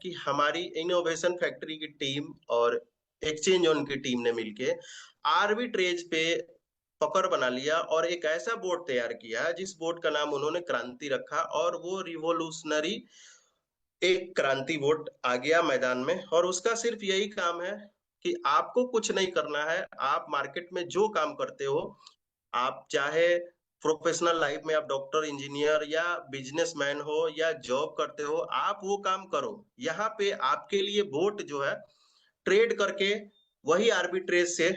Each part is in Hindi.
कि हमारी इनोवेशन फैक्ट्री की टीम और एक्सचेंज ऑन की टीम ने मिलके आर्बिट्रेज पे पकड़ बना लिया और एक ऐसा बोर्ड तैयार किया जिस बोर्ड का नाम उन्होंने क्रांति रखा, और वो रिवोल्यूशनरी एक क्रांति वोट आ गया मैदान में। और उसका सिर्फ यही काम है कि आपको कुछ नहीं करना है। आप मार्केट में जो काम करते हो, आप चाहे प्रोफेशनल लाइफ में आप डॉक्टर, इंजीनियर या बिजनेसमैन हो या जॉब करते हो, आप वो काम करो। यहाँ पे आपके लिए वोट जो है ट्रेड करके वही आर्बिट्रेज से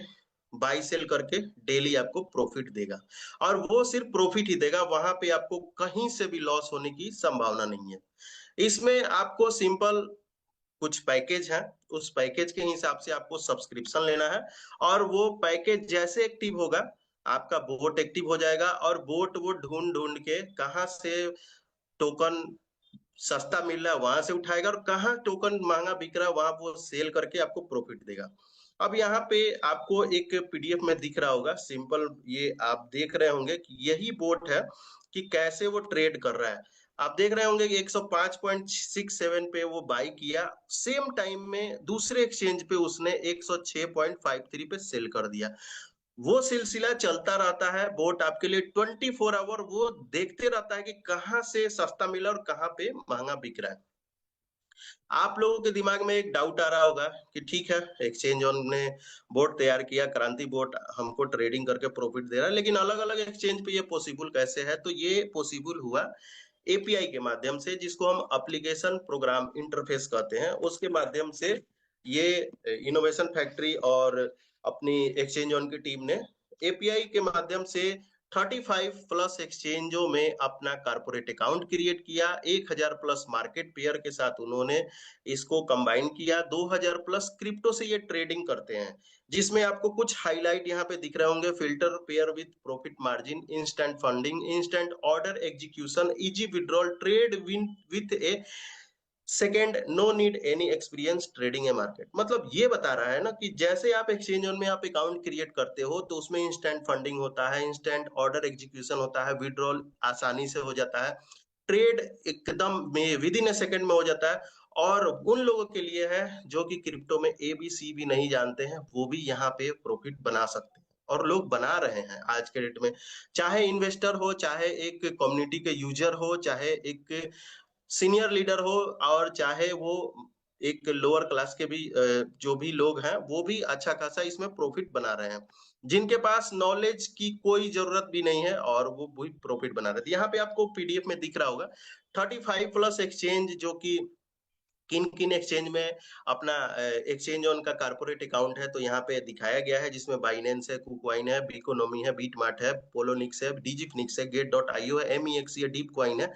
बाई सेल करके डेली आपको प्रॉफिट देगा, और वो सिर्फ प्रॉफिट ही देगा। वहां पे आपको कहीं से भी लॉस होने की संभावना नहीं है। इसमें आपको सिंपल कुछ पैकेज है, उस पैकेज के हिसाब से आपको सब्सक्रिप्शन लेना है, और वो पैकेज जैसे एक्टिव होगा आपका बोट एक्टिव हो जाएगा, और बोट वो ढूंढ ढूंढ के कहाँ से टोकन सस्ता मिल रहा है वहां से उठाएगा, और कहाँ टोकन महंगा बिक रहा है वहां वो सेल करके आपको प्रॉफिट देगा। अब यहाँ पे आपको एक पीडीएफ में दिख रहा होगा सिंपल, ये आप देख रहे होंगे कि यही बोट है कि कैसे वो ट्रेड कर रहा है। आप देख रहे होंगे कि 105.67 पे वो बाई किया, सेम टाइम में दूसरे एक्सचेंज पे उसने 106.53 पे सेल कर दिया। वो सिलसिला चलता रहता है। बोट आपके लिए 24 आवर वो देखते रहता है कि कहाँ से सस्ता मिला और कहाँ पे महंगा बिक रहा है। आप लोगों के दिमाग में एक डाउट आ रहा होगा कि ठीक है, एक्सचेंज ऑन ने बोट तैयार किया, क्रांति बोट हमको ट्रेडिंग करके प्रॉफिट दे रहा है, लेकिन अलग अलग एक्सचेंज पे ये पॉसिबल कैसे है? तो ये पॉसिबल हुआ एपीआई के माध्यम से, जिसको हम एप्लीकेशन प्रोग्राम इंटरफेस कहते हैं। उसके माध्यम से ये इनोवेशन फैक्ट्री और अपनी एक्सचेंज ऑन की टीम ने एपीआई के माध्यम से 35 प्लस एक्सचेंजों में अपना कारपोरेट अकाउंट क्रिएट किया। 1000 प्लस मार्केट पेयर के साथ उन्होंने इसको कंबाइन किया। 2000 प्लस क्रिप्टो से ये ट्रेडिंग करते हैं, जिसमें आपको कुछ हाईलाइट यहाँ पे दिख रहे होंगे: filter pair with profit margin, instant funding, instant order execution, easy withdrawal, trade win with a second, no need any experience trading a market. मतलब ये बता रहा है ना कि जैसे आप एक्सचेंज में आप अकाउंट क्रिएट करते हो तो उसमें इंस्टेंट फंडिंग होता है, इंस्टेंट ऑर्डर एग्जीक्यूशन होता है, विड्रॉल आसानी से हो जाता है, ट्रेड एकदम में विद इन ए सेकेंड में हो जाता है। और उन लोगों के लिए है जो कि क्रिप्टो में ए बी सी भी नहीं जानते हैं, वो भी यहाँ पे प्रॉफिट बना सकते हैं, और लोग बना रहे हैं आज के डेट में। चाहे इन्वेस्टर हो, चाहे एक कम्युनिटी के यूजर हो, चाहे एक सीनियर लीडर हो, और चाहे वो एक लोअर क्लास के भी जो भी लोग हैं, वो भी अच्छा खासा इसमें प्रॉफिट बना रहे हैं, जिनके पास नॉलेज की कोई जरूरत भी नहीं है, और वो भी प्रॉफिट बना रहे थे। यहाँ पे आपको पीडीएफ में दिख रहा होगा 35 प्लस एक्सचेंज, जो कि किन किन एक्सचेंज में अपना एक्सचेंज ऑन का कारपोरेट अकाउंट है तो यहाँ पे दिखाया गया है, जिसमें बाइनेंस है, कुकवाइन है, बिकोनोमी है, बीटमार्ट है, पोलोनिक्स है, डिजिफिनिक्स है, गेट डॉट आईओ है, एमईएक्स है, डीप क्वाइन है,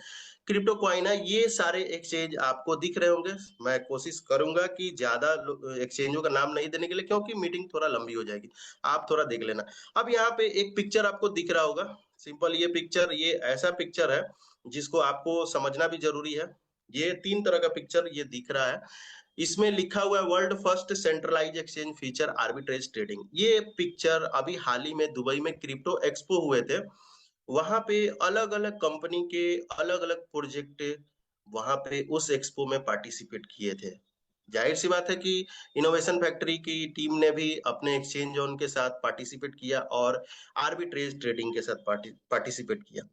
क्रिप्टो क्वाइन है। ये सारे एक्सचेंज आपको दिख रहे होंगे। मैं कोशिश करूंगा कि ज्यादा एक्सचेंजों का नाम नहीं देने के लिए, क्योंकि मीटिंग थोड़ा लंबी हो जाएगी। आप थोड़ा देख लेना। अब यहाँ पे एक पिक्चर आपको दिख रहा होगा सिंपल, ये पिक्चर, ये ऐसा पिक्चर है जिसको आपको समझना भी जरूरी है। ये 3 तरह का पिक्चर ये दिख रहा है। इसमें लिखा हुआ है world first centralise exchange feature arbitrage trading. ये पिक्चर अभी हाल ही में दुबई में क्रिप्टो एक्सपो हुए थे, वहां पे अलग अलग कंपनी के अलग अलग प्रोजेक्ट वहां पे उस एक्सपो में पार्टिसिपेट किए थे। जाहिर सी बात है कि इनोवेशन फैक्ट्री की टीम ने भी अपने एक्सचेंज ऑन के साथ पार्टिसिपेट किया और आर्बिट्रेज ट्रेडिंग के साथ पार्टिसिपेट किया।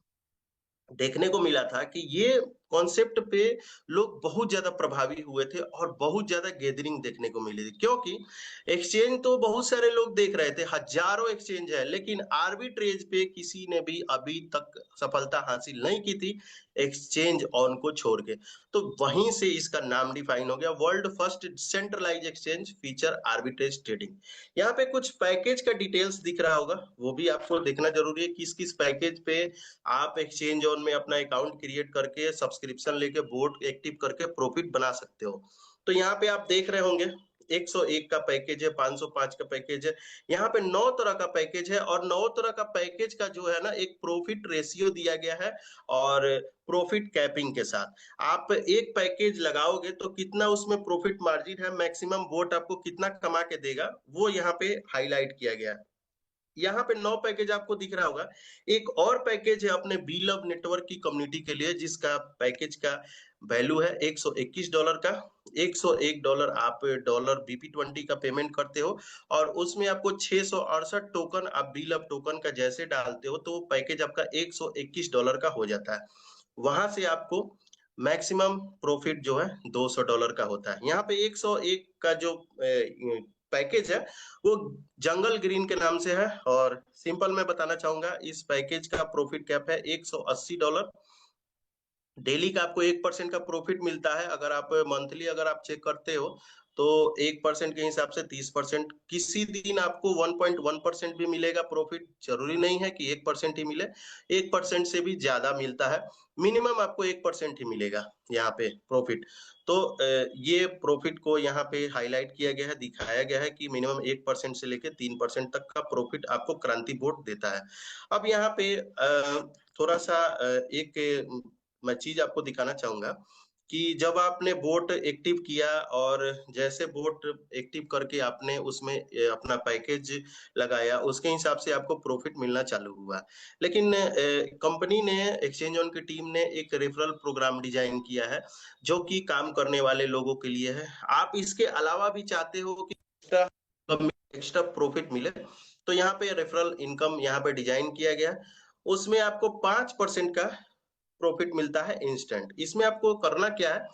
देखने को मिला था कि ये कॉन्सेप्ट पे लोग बहुत ज्यादा प्रभावी हुए थे और बहुत ज्यादा गैदरिंग देखने को मिली थी, क्योंकि एक्सचेंज तो बहुत सारे लोग देख रहे थे, हजारों एक्सचेंज है, लेकिन आर्बिट्रेज पे किसी ने भी अभी तक सफलता हासिल नहीं की थी, एक्सचेंज ऑन को छोड़ के। तो वहीं से इसका नाम डिफाइन हो गया world first centralise exchange feature arbitrage trading. यहाँ पे कुछ पैकेज का डिटेल्स दिख रहा होगा, वो भी आपको देखना जरूरी है, किस किस पैकेज पे आप एक्सचेंज ऑन में अपना अकाउंट क्रिएट करके सब्सक्रिप्शन लेके बोर्ड एक्टिव करके प्रॉफिट बना सकते हो। तो यहाँ पे आप देख रहे होंगे 101 का पैकेज है, 505 का पैकेज है, यहाँ पे 9 तरह का पैकेज है, और 9 तरह का पैकेज का जो है ना एक प्रॉफिट रेशियो दिया गया है, और प्रॉफिट कैपिंग के साथ आप एक पैकेज लगाओगे तो कितना उसमें प्रॉफिट मार्जिन है, मैक्सिमम बोट आपको कितना कमा के देगा, वो यहाँ पे हाईलाइट किया गया है। यहाँ पे 9 पैकेज आपको दिख रहा होगा। एक और पैकेज है अपने बी लव नेटवर्क की कम्युनिटी के लिए, जिसका पैकेज का वैल्यू है $121 का। $101 आप डॉलर बीपी20 का पेमेंट करते हो और उसमें आपको 668 टोकन आप बी लव टोकन का जैसे डालते हो तो पैकेज आपका $121 का हो जाता है। वहां से आपको मैक्सिमम प्रॉफिट जो है $200 का होता है। यहाँ पे 101 का जो पैकेज है वो जंगल ग्रीन के नाम से है और सिंपल मैं बताना चाहूंगा इस पैकेज का प्रॉफिट कैप है $180। डेली का आपको 1% का प्रॉफिट मिलता है। अगर आप मंथली अगर आप चेक करते हो तो 1% के हिसाब से 30%, किसी दिन आपको 1.1% भी मिलेगा प्रॉफिट। जरूरी नहीं है कि 1% ही मिले, 1% से भी ज्यादा मिलता है। मिनिमम आपको 1% ही मिलेगा यहाँ पे प्रॉफिट। तो ये प्रॉफिट को यहाँ पे हाईलाइट किया गया है, दिखाया गया है कि मिनिमम 1% से लेके 3% तक का प्रॉफिट आपको क्रांति बोर्ड देता है। अब यहाँ पे थोड़ा सा एक मैं चीज आपको दिखाना चाहूंगा कि जब आपने बोट एक्टिव किया और जैसे बोट एक्टिव करके आपने उसमें अपना पैकेज लगाया, उसके हिसाब से आपको प्रॉफिट मिलना चालू हुआ। लेकिन कंपनी ने, एक्सचेंज ऑन की टीम ने एक रेफरल प्रोग्राम डिजाइन किया है जो कि काम करने वाले लोगों के लिए है। आप इसके अलावा भी चाहते हो कि एक्स्ट्रा प्रॉफिट मिले तो यहाँ पे रेफरल इनकम यहाँ पे डिजाइन किया गया। उसमें आपको 5% का प्रॉफिट मिलता है इंस्टेंट। इसमें आपको करना क्या है,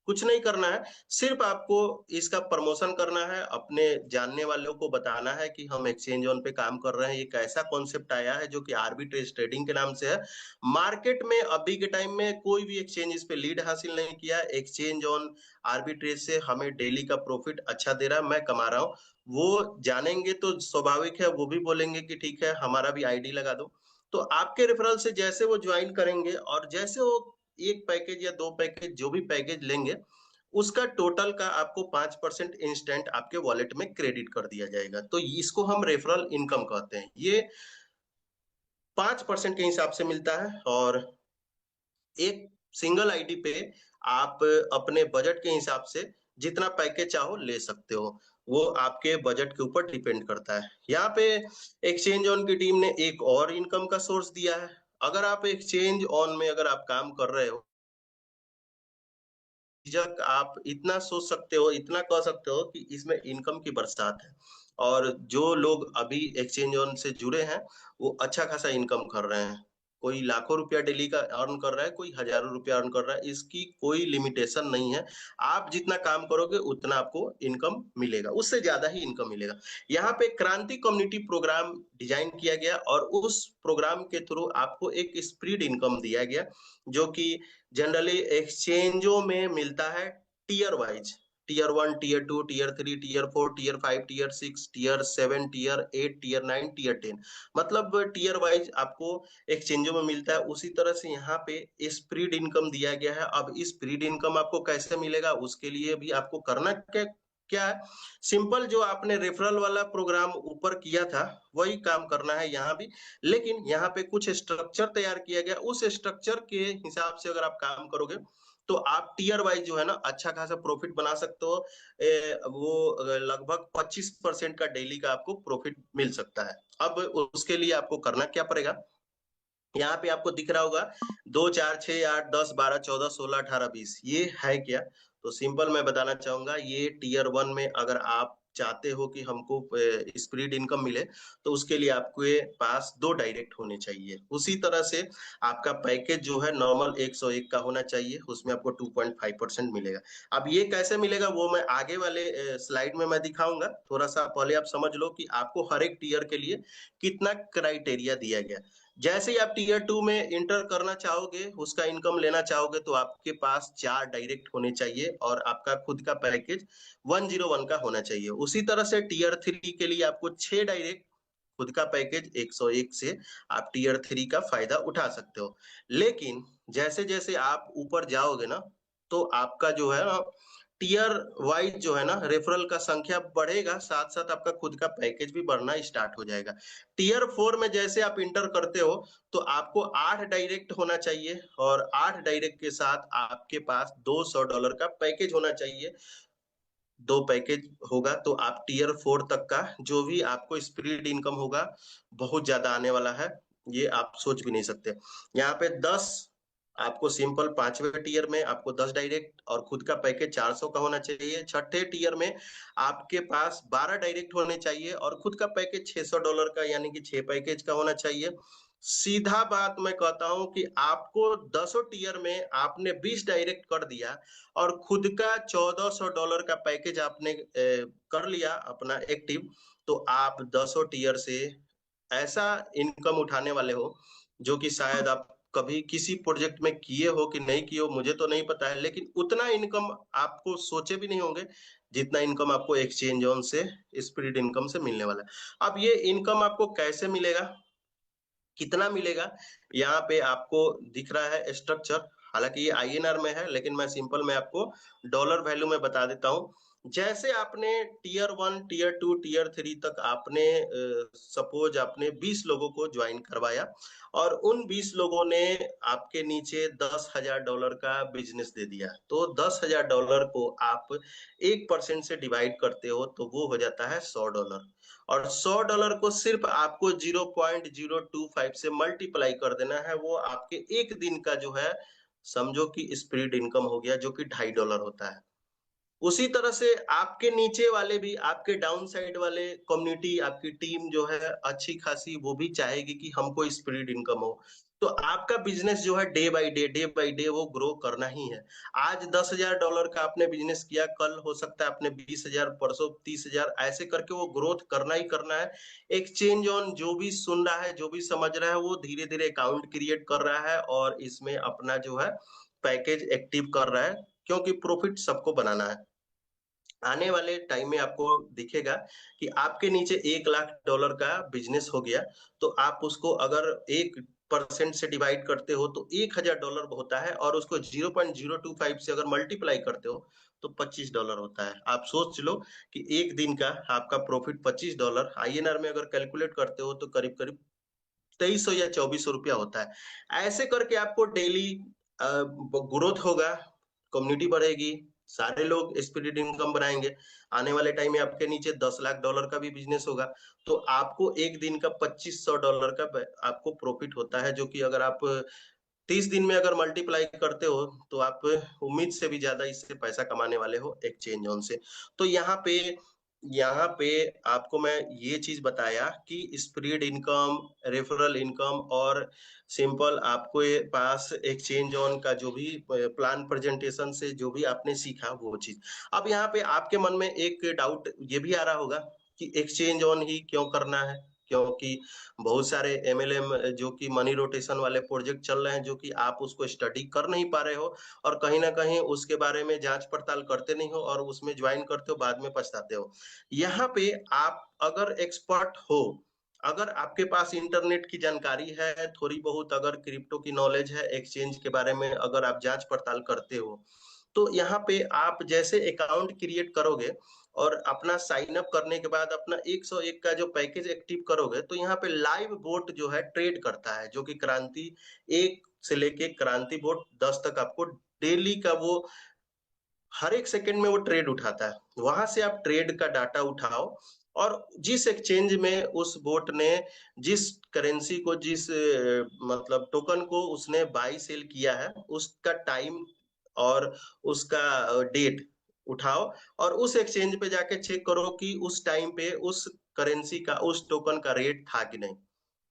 कुछ नहीं करना है, सिर्फ आपको इसका प्रमोशन करना है, अपने जानने वालों को बताना है कि हम एक्सचेंज ऑन पे काम कर रहे हैं। एक ऐसा कॉन्सेप्ट आया है जो कि आर्बिट्रेज ट्रेडिंग के नाम से है। मार्केट में अभी के टाइम में कोई भी एक्सचेंज इस पे लीड हासिल नहीं किया। एक्सचेंज ऑन आर्बिट्रेज से हमें डेली का प्रॉफिट अच्छा दे रहा है, मैं कमा रहा हूँ। वो जानेंगे तो स्वाभाविक है वो भी बोलेंगे कि ठीक है हमारा भी आईडी लगा दो। तो आपके रेफरल से जैसे वो ज्वाइन करेंगे और जैसे वो एक पैकेज या दो पैकेज जो भी पैकेज लेंगे, उसका टोटल का आपको 5% इंस्टेंट आपके वॉलेट में क्रेडिट कर दिया जाएगा। तो इसको हम रेफरल इनकम कहते हैं। ये 5% के हिसाब से मिलता है और एक सिंगल आईडी पे आप अपने बजट के हिसाब से जितना पैकेज चाहो ले सकते हो। वो आपके बजट के ऊपर डिपेंड करता है। यहाँ पे एक्सचेंज ऑन की टीम ने एक और इनकम का सोर्स दिया है। अगर आप एक्सचेंज ऑन में अगर आप काम कर रहे हो, झिझक आप इतना सोच सकते हो, इतना कह सकते हो कि इसमें इनकम की बरसात है। और जो लोग अभी एक्सचेंज ऑन से जुड़े हैं वो अच्छा खासा इनकम कर रहे हैं। कोई लाखों रुपया डेली का अर्न कर रहा है, कोई हजारों रुपया अर्न कर रहा है। इसकी कोई लिमिटेशन नहीं है। आप जितना काम करोगे उतना आपको इनकम मिलेगा, उससे ज्यादा ही इनकम मिलेगा। यहाँ पे क्रांति कम्युनिटी प्रोग्राम डिजाइन किया गया और उस प्रोग्राम के थ्रू आपको एक स्प्रीड इनकम दिया गया जो कि जनरली एक्सचेंजों में मिलता है tier wise. Tier 1, tier 2, tier 3, tier 4, tier 5, tier 6, tier 7, tier 8, tier 9, tier 10। मतलब टीयर वाइज आपको एक्सचेंजों में मिलता है। उसी तरह से यहाँ पे स्प्रीड इनकम दिया गया है। अब स्प्रीड इनकम आपको कैसे मिलेगा, उसके लिए भी आपको करना क्या क्या है, सिंपल जो आपने रेफरल वाला प्रोग्राम ऊपर किया था वही काम करना है यहाँ भी। लेकिन यहाँ पे कुछ स्ट्रक्चर तैयार किया गया, उस स्ट्रक्चर के हिसाब से अगर आप काम करोगे तो आप टीयर वाइज जो है ना अच्छा खासा प्रॉफिट बना सकते हो। वो लगभग 25% का डेली का आपको प्रॉफिट मिल सकता है। अब उसके लिए आपको करना क्या पड़ेगा, यहाँ पे आपको दिख रहा होगा 2, 4, 6, 8, 10, 12, 14, 16, 18, 20, ये है क्या। तो सिंपल मैं बताना चाहूंगा, ये टीयर 1 में अगर आप चाहते हो कि हमको स्प्रीड इनकम मिले तो उसके लिए आपके पास 2 डायरेक्ट होने चाहिए। उसी तरह से आपका पैकेज जो है नॉर्मल 101 का होना चाहिए, उसमें आपको 2.5% मिलेगा। अब ये कैसे मिलेगा वो मैं आगे वाले स्लाइड में मैं दिखाऊंगा। थोड़ा सा पहले आप समझ लो कि आपको हर एक टीयर के लिए कितना क्राइटेरिया दिया गया। जैसे ही आप टीयर 2 में इंटर करना चाहोगे, उसका इनकम लेना चाहोगे तो आपके पास 4 डायरेक्ट होने चाहिए और आपका खुद का पैकेज 101 का होना चाहिए। उसी तरह से टीयर 3 के लिए आपको 6 डायरेक्ट, खुद का पैकेज 101 से आप टीयर 3 का फायदा उठा सकते हो। लेकिन जैसे जैसे आप ऊपर जाओगे ना तो आपका जो है टीयर वाइज जो है ना रेफरल का संख्या बढ़ेगा, साथ साथ आपका खुद का पैकेज भी बढ़ना स्टार्ट हो जाएगा। टीयर 4 में जैसे आप इंटर करते हो तो आपको 8 डायरेक्ट होना चाहिए और 8 डायरेक्ट के साथ आपके पास $200 का पैकेज होना चाहिए। 2 पैकेज होगा, तो आप टियर 4 तक का जो भी आपको स्प्रेड इनकम होगा, बहुत ज़्यादा आने वाला है। ये आप सोच भी नहीं सकते। यहाँ पे 10 आपको सिंपल 5वें टियर में आपको 10 डायरेक्ट और खुद का पैकेज 400 का होना चाहिए। छठे टियर में आपके पास 12 डायरेक्ट होने चाहिए और खुद का पैकेज $600 का यानी कि 6 पैकेज का होना चाहिए। सीधा बात मैं कहता हूँ कि आपको 10 टियर में आपने 20 डायरेक्ट कर दिया और खुद का $1400 का पैकेज आपने कर लिया अपना एक्टिव, तो आप 10 टियर से ऐसा इनकम उठाने वाले हो जो कि शायद आप कभी किसी प्रोजेक्ट में किए हो कि नहीं किए हो, मुझे तो नहीं पता है, लेकिन उतना इनकम आपको सोचे भी नहीं होंगे जितना इनकम आपको एक्सचेंज ऑन से स्प्रेड इनकम से मिलने वाला है। अब ये इनकम आपको कैसे मिलेगा, कितना मिलेगा, यहाँ पे आपको दिख रहा है स्ट्रक्चर। हालांकि ये आईएनआर में है, लेकिन मैं सिंपल में आपको डॉलर वैल्यू में बता देता हूँ। जैसे आपने टियर 1, टियर 2, टियर 3 तक आपने सपोज आपने 20 लोगों को ज्वाइन करवाया और उन 20 लोगों ने आपके नीचे $10,000 का बिजनेस दे दिया, तो $10,000 को आप 1% से डिवाइड करते हो तो वो हो जाता है $100, और $100 को सिर्फ आपको 0.025 से मल्टीप्लाई कर देना है। वो आपके एक दिन का जो है समझो कि स्प्रेड इनकम हो गया, जो कि $2.5 होता है। उसी तरह से आपके नीचे वाले भी, आपके डाउन साइड वाले कम्युनिटी, आपकी टीम जो है अच्छी खासी, वो भी चाहेगी कि हमको स्प्रेड इनकम हो। तो आपका बिजनेस जो है डे बाय डे वो ग्रो करना ही है। आज $10,000 का आपने बिजनेस किया, कल हो सकता है आपने 20,000, परसों 30,000, ऐसे करके वो ग्रोथ करना ही करना है। एक्सचेंज ऑन जो भी सुन रहा है, जो भी समझ रहा है, वो धीरे धीरे अकाउंट क्रिएट कर रहा है और इसमें अपना जो है पैकेज एक्टिव कर रहा है, क्योंकि प्रॉफिट सबको बनाना है। आने वाले टाइम में आपको दिखेगा कि आपके नीचे $1,00,000 का बिजनेस हो गया, तो आप उसको अगर 1% से डिवाइड करते हो तो $1,000 होता है, और उसको 0.025 से अगर मल्टीप्लाई करते हो तो $25 होता है। आप सोच लो कि एक दिन का आपका प्रॉफिट $25 आईएनआर में अगर कैलकुलेट करते हो तो करीब करीब 2300 या 2400 रुपया होता है। ऐसे करके आपको डेली ग्रोथ होगा, कम्युनिटी बढ़ेगी, सारे लोग स्पिरिट इनकम बनाएंगे। आने वाले टाइम में आपके नीचे $10,00,000 का भी बिजनेस होगा, तो आपको एक दिन का $2,500 का आपको प्रॉफिट होता है, जो कि अगर आप 30 दिन में अगर मल्टीप्लाई करते हो तो आप उम्मीद से भी ज्यादा इससे पैसा कमाने वाले हो एक्सचेंज ऑन से। तो यहाँ पे आपको मैं ये चीज बताया कि स्प्रेड इनकम, रेफरल इनकम और सिंपल आपको ये पास एक्सचेंज ऑन का जो भी प्लान प्रेजेंटेशन से जो भी आपने सीखा वो चीज। अब यहाँ पे आपके मन में एक डाउट ये भी आ रहा होगा कि एक्सचेंज ऑन ही क्यों करना है, क्योंकि बहुत सारे एमएलएम जो कि मनी रोटेशन वाले प्रोजेक्ट चल रहे हैं, जो कि आप उसको स्टडी कर नहीं पा रहे हो और कहीं ना कहीं उसके बारे में जांच पड़ताल करते नहीं हो और उसमें ज्वाइन करते हो, बाद में पछताते हो। यहाँ पे आप अगर एक्सपर्ट हो, अगर आपके पास इंटरनेट की जानकारी है थोड़ी बहुत, अगर क्रिप्टो की नॉलेज है, एक्सचेंज के बारे में अगर आप जांच पड़ताल करते हो, तो यहाँ पे आप जैसे अकाउंट क्रिएट करोगे और अपना साइन अप करने के बाद अपना 101 का जो पैकेज एक्टिव करोगे, तो यहाँ पे लाइव बोट जो है ट्रेड करता है, जो कि क्रांति 1 से लेके क्रांति बोट 10 तक आपको डेली का वो हर एक सेकंड में वो ट्रेड उठाता है। वहां से आप ट्रेड का डाटा उठाओ और जिस एक्सचेंज में उस बोट ने जिस करेंसी को, जिस मतलब टोकन को उसने बाई सेल किया है, उसका टाइम और उसका डेट उठाओ और उस एक्सचेंज पे जाके चेक करो कि उस टाइम पे उस करेंसी का, उस टोकन का रेट था कि नहीं।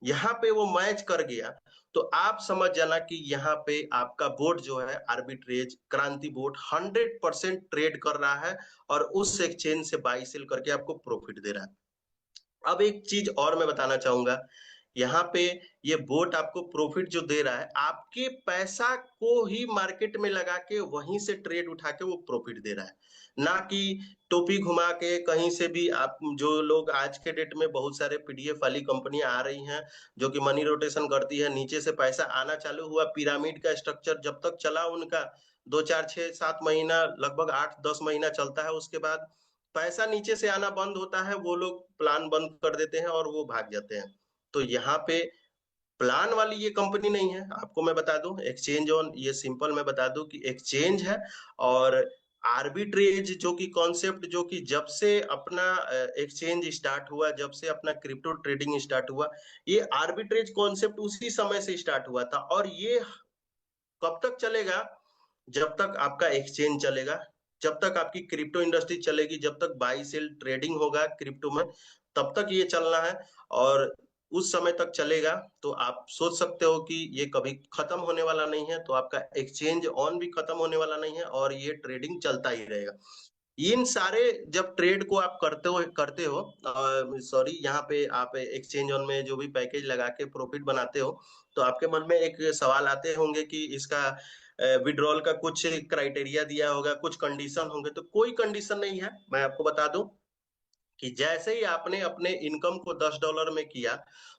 यहाँ पे वो मैच कर गया तो आप समझ जाना कि यहाँ पे आपका बोट जो है आर्बिट्रेज क्रांति बोट 100% ट्रेड कर रहा है और उस एक्सचेंज से बाई सेल करके आपको प्रॉफिट दे रहा है। अब एक चीज और मैं बताना चाहूंगा, यहाँ पे ये बोट आपको प्रॉफिट जो दे रहा है, आपके पैसा को ही मार्केट में लगा के वहीं से ट्रेड उठा के वो प्रॉफिट दे रहा है, ना कि टोपी घुमा के कहीं से भी। आप जो लोग आज के डेट में बहुत सारे पीडीएफ वाली कंपनियां आ रही हैं जो कि मनी रोटेशन करती है, नीचे से पैसा आना चालू हुआ, पिरामिड का स्ट्रक्चर जब तक चला उनका 2 4 6 7 महीना, लगभग 8 10 महीना चलता है, उसके बाद पैसा नीचे से आना बंद होता है, वो लोग प्लान बंद कर देते हैं और वो भाग जाते हैं। तो यहाँ पे प्लान वाली ये कंपनी नहीं है, आपको मैं बता दूं एक्सचेंज ऑन, ये सिंपल मैं बता दूं कि एक्सचेंज है और आर्बिट्रेज जो कि कॉन्सेप्ट, जो कि जब से अपना एक्सचेंज स्टार्ट हुआ, जब से अपना क्रिप्टो ट्रेडिंग स्टार्ट हुआ, ये आर्बिट्रेज कॉन्सेप्ट उसी समय से स्टार्ट हुआ था। और ये कब तक चलेगा? जब तक आपका एक्सचेंज चलेगा, जब तक आपकी क्रिप्टो इंडस्ट्री चलेगी, जब तक बाई सेल ट्रेडिंग होगा क्रिप्टो में, तब तक ये चलना है। और उस समय तक चलेगा। तो आप सोच सकते हो कि ये कभी खत्म होने वाला नहीं है। तो आपका एक्सचेंज ऑन भी खत्म होने वाला नहीं है और ये ट्रेडिंग चलता ही रहेगा। इन सारे जब ट्रेड को आप करते हो, सॉरी, यहाँ पे आप एक्सचेंज ऑन में जो भी पैकेज लगा के प्रॉफिट बनाते हो, तो आपके मन में एक सवाल आते होंगे कि इसका विड्रॉल का कुछ क्राइटेरिया दिया होगा, कुछ कंडीशन होंगे। तो कोई कंडीशन नहीं है। मैं आपको बता दूं कि जैसे ही आपने अपने इनकम को $10 में किया,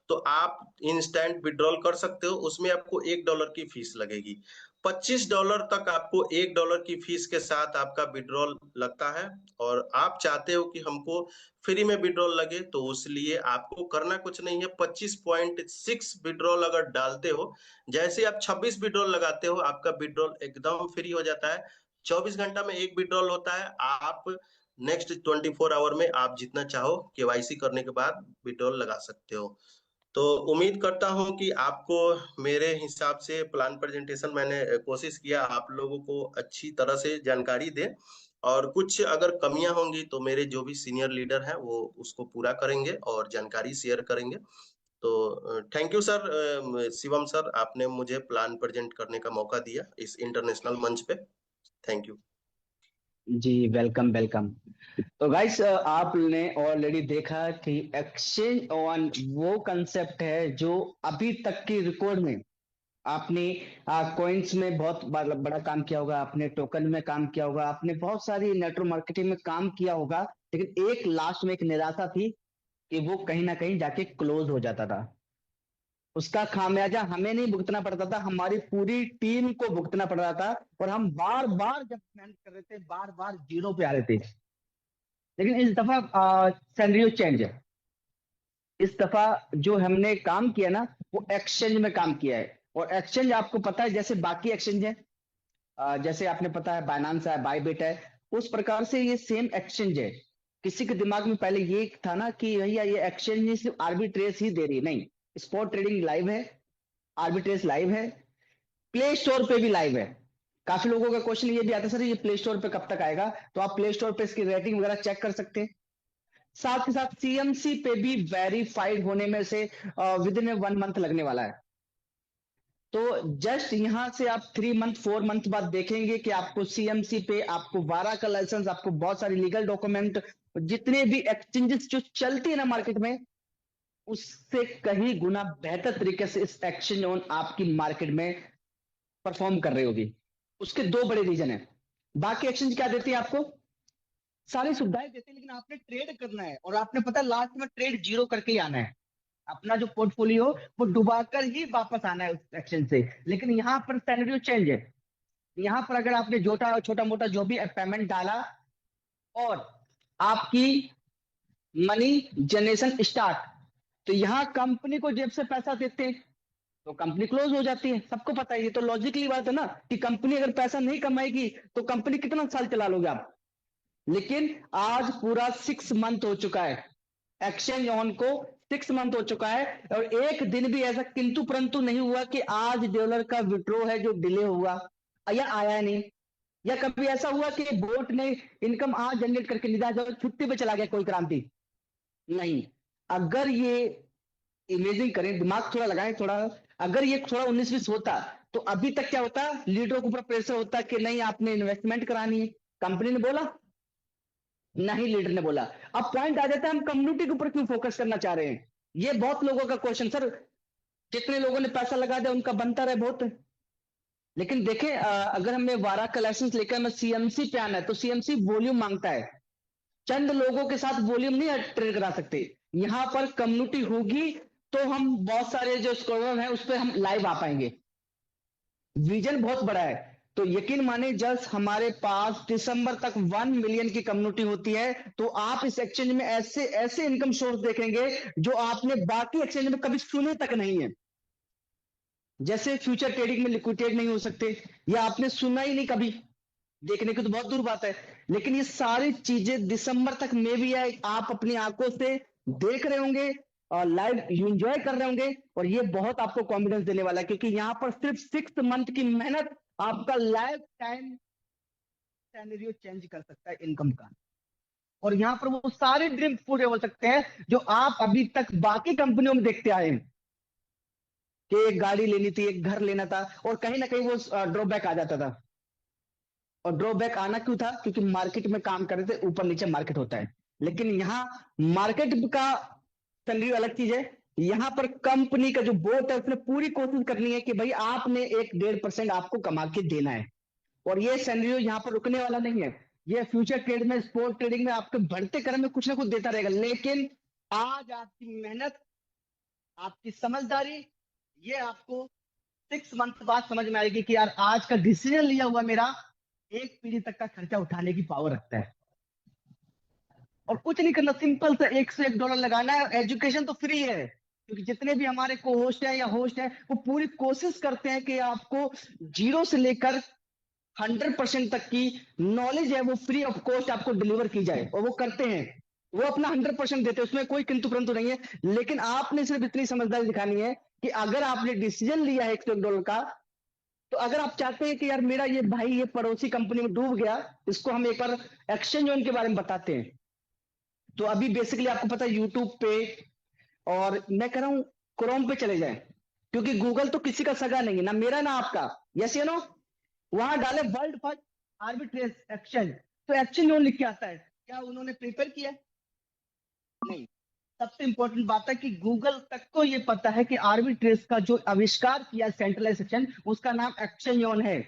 तो आप इंस्टेंट विड्रॉल कर सकते हो। उसमें आपको $1 की फीस लगेगी। $25 तक आपको $1 की फीस के साथ आपका विड्रॉल लगता है। और आप चाहते हो कि हमको फ्री में विड्रॉल लगे, तो उसलिए आपको करना कुछ नहीं है। 25.6 विड्रॉल अगर डालते हो, जैसे आप 26 विड्रॉल लगाते हो, आपका विड्रॉल एकदम फ्री हो जाता है। 24 घंटा में एक विड्रॉल होता है। आप नेक्स्ट 24 आवर में आप जितना चाहो केवाईसी करने के बाद विड्रॉल लगा सकते हो। तो उम्मीद करता हूं कि आपको मेरे हिसाब से प्लान प्रेजेंटेशन मैंने कोशिश किया आप लोगों को अच्छी तरह से जानकारी दे। और कुछ अगर कमियां होंगी तो मेरे जो भी सीनियर लीडर हैं वो उसको पूरा करेंगे और जानकारी शेयर करेंगे। तो thank you sir, Shivam sir, आपने मुझे प्लान प्रेजेंट करने का मौका दिया इस इंटरनेशनल मंच पे। Thank you. जी, वेलकम वेलकम। तो गाइस, आपने ऑलरेडी देखा कि एक्सचेंज ऑन वो कंसेप्ट है जो अभी तक की रिकॉर्ड में आपने कॉइन्स में बहुत बड़ा काम किया होगा, आपने टोकन में काम किया होगा, आपने बहुत सारी नेटवर्क मार्केटिंग में काम किया होगा। लेकिन एक लास्ट में एक निराशा थी कि वो कहीं ना कहीं जाके क्लोज हो जाता था। उसका खामियाजा हमें नहीं भुगतना पड़ता था, हमारी पूरी टीम को भुगतना पड़ रहा था। और हम बार बार जब मेहनत कर रहे थे, बार बार जीरो पे आ रहे थे। लेकिन इस दफा सिनेरियो चेंज है। इस दफा जो हमने काम किया ना, वो एक्सचेंज में काम किया है। और एक्सचेंज आपको पता है, जैसे बाकी एक्सचेंज है, जैसे आपने पता है बाइनांस है, बाइबिट है, उस प्रकार से ये सेम एक्सचेंज है। किसी के दिमाग में पहले ये था ना कि भैया ये एक्सचेंज नहीं सिर्फ आर्बिट्रेज ही दे रही, नहीं, स्पॉट ट्रेडिंग लाइव है, आर्बिट्रेज लाइव है, प्ले स्टोर पे भी लाइव है। काफी लोगों का क्वेश्चन ये भी आता है, सर ये प्ले स्टोर पे कब तक आएगा? तो आप प्ले स्टोर पे इसकी रेटिंग वगैरह चेक कर सकते हैं। साथ के साथ सीएमसी पे भी वेरीफाइड होने में से विद इन 1 मंथ लगने वाला है। तो जस्ट यहां से आप 3 मंथ 4 मंथ बाद देखेंगे कि आपको सीएमसी पे, आपको वारा का लाइसेंस, आपको बहुत सारी लीगल डॉक्यूमेंट, जितने भी एक्सचेंजेस जो चलती है ना मार्केट में, उससे कहीं गुना बेहतर तरीके से इस एक्सचेंज ऑन आपकी मार्केट में परफॉर्म कर रही होगी। उसके दो बड़े रीजन है। बाकी एक्सचेंज क्या देती है आपको? सारी सुविधाएं देते हैं, लेकिन आपने ट्रेड करना है और आपने पता है लास्ट में ट्रेड जीरो करके ही आना है। अपना जो पोर्टफोलियो वो डुबाकर ही वापस आना है उस एक्सचेंज से। लेकिन यहाँ पर सिनेरियो चेंज है। यहाँ पर अगर आपने छोटा छोटा मोटा जो भी पेमेंट डाला और आपकी मनी जनरेशन स्टार्ट, तो यहाँ कंपनी को जेब से पैसा देते हैं तो कंपनी क्लोज हो जाती है। सबको पता है, ये तो लॉजिकली बात है ना कि कंपनी अगर पैसा नहीं कमाएगी तो कंपनी कितना साल चला लोगे आप? लेकिन आज पूरा 6 मंथ हो चुका है, एक्सचेंज ऑन को 6 मंथ हो चुका है, और एक दिन भी ऐसा किंतु परंतु नहीं हुआ कि आज डॉलर का विड्रॉ है जो डिले हुआ या आया नहीं, या कभी ऐसा हुआ कि बोट ने इनकम आज जनरेट करके नहीं दिया, छुट्टी पे चला गया कोई क्रांति नहीं। अगर ये इमेजिंग करें, दिमाग थोड़ा लगाएं थोड़ा, अगर ये थोड़ा 19-20 होता तो अभी तक क्या होता? लीडरों के ऊपर प्रेशर होता कि नहीं आपने इन्वेस्टमेंट करानी है, कंपनी ने बोला नहीं, लीडर ने बोला। अब पॉइंट आ जाता है हम कम्युनिटी के ऊपर क्यों फोकस करना चाह रहे हैं? ये बहुत लोगों का क्वेश्चन, सर जितने लोगों ने पैसा लगा दिया उनका बनता रहे बहुत। लेकिन देखें, अगर हमें वारा का लाइसेंस लेकर हमें सीएमसी पे आना है तो सीएमसी वॉल्यूम मांगता है। चंद लोगों के साथ वॉल्यूम नहीं ट्रेड करा सकते। यहां पर कम्युनिटी होगी तो हम बहुत सारे जो स्कॉलर हैं उस पर हम लाइव आ पाएंगे। विजन बहुत बड़ा है। तो यकीन माने जस्ट हमारे पास दिसंबर तक 1 मिलियन की कम्युनिटी होती है, तो आप इस एक्सचेंज में ऐसे ऐसे इनकम सोर्स देखेंगे जो आपने बाकी एक्सचेंज में कभी सुने तक नहीं है। जैसे फ्यूचर ट्रेडिंग में लिक्विड ट्रेड नहीं हो सकते, या आपने सुना ही नहीं कभी। देखने की तो बहुत दूर बात है, लेकिन ये सारी चीजें दिसंबर तक में भी है, आप अपनी आंखों से देख रहे होंगे और लाइव एंजॉय कर रहे होंगे, और ये बहुत आपको कॉन्फिडेंस देने वाला है, क्योंकि यहाँ पर सिर्फ 6 मंथ की मेहनत आपका लाइफ टाइम सिनेरियो चेंज कर सकता है इनकम का। और यहाँ पर वो सारे ड्रीम पूरे हो सकते हैं जो आप अभी तक बाकी कंपनियों में देखते आए हैं, कि एक गाड़ी लेनी थी, एक घर लेना था, और कहीं ना कहीं वो ड्रॉबैक आ जाता था। और ड्रॉबैक आना क्यों था? क्योंकि मार्केट में काम कर रहे थे, ऊपर नीचे मार्केट होता है। लेकिन यहाँ मार्केट का सिनेरियो अलग चीज है। यहाँ पर कंपनी का जो बोर्ड है उसने पूरी कोशिश करनी है कि भाई आपने 1-1.5% आपको कमा के देना है। और ये सिनेरियो यहाँ पर रुकने वाला नहीं है। ये फ्यूचर ट्रेड में, स्पोर्ट ट्रेडिंग में आपके बढ़ते क्रम में कुछ ना कुछ देता रहेगा। लेकिन आज आपकी मेहनत, आपकी समझदारी, ये आपको 6 मंथ बाद समझ में आएगी कि यार आज का डिसीजन लिया हुआ मेरा एक पीढ़ी तक का खर्चा उठाने की पावर रखता है। और कुछ नहीं करना, सिंपल सा $1 से $1 लगाना है। एजुकेशन तो फ्री है, क्योंकि जितने भी हमारे को होस्ट है या होस्ट है वो पूरी कोशिश करते हैं कि आपको जीरो से लेकर 100% तक की नॉलेज है वो फ्री ऑफ कॉस्ट आपको डिलीवर की जाए, और वो करते हैं। वो अपना 100% देते हैं, उसमें कोई किंतु परंतु नहीं है। लेकिन आपने सिर्फ इतनी समझदारी दिखानी है कि अगर आपने डिसीजन लिया है $1 का, तो अगर आप चाहते हैं कि यार मेरा ये भाई ये पड़ोसी कंपनी में डूब गया, इसको हम एक बार एक्सचेंज ऑन के बारे में बताते हैं। तो अभी बेसिकली आपको पता है यूट्यूब पे, और मैं कह रहा हूं क्रोम पे चले जाएं, क्योंकि गूगल तो किसी का सगा नहीं है, ना मेरा ना आपका। यस या नो? वहां डाले वर्ल्ड फर्स्ट आर्बिट्रेज एक्सचेंज, तो एक्सचेंज ऑन लिख के आता है। क्या उन्होंने प्रिपेयर किया? नहीं। सबसे इंपॉर्टेंट बात है कि गूगल तक को ये पता है कि आर्बिट्रेज का जो आविष्कार किया सेंट्रलाइज एक्सचेंज, उसका नाम एक्सचेंज ऑन है।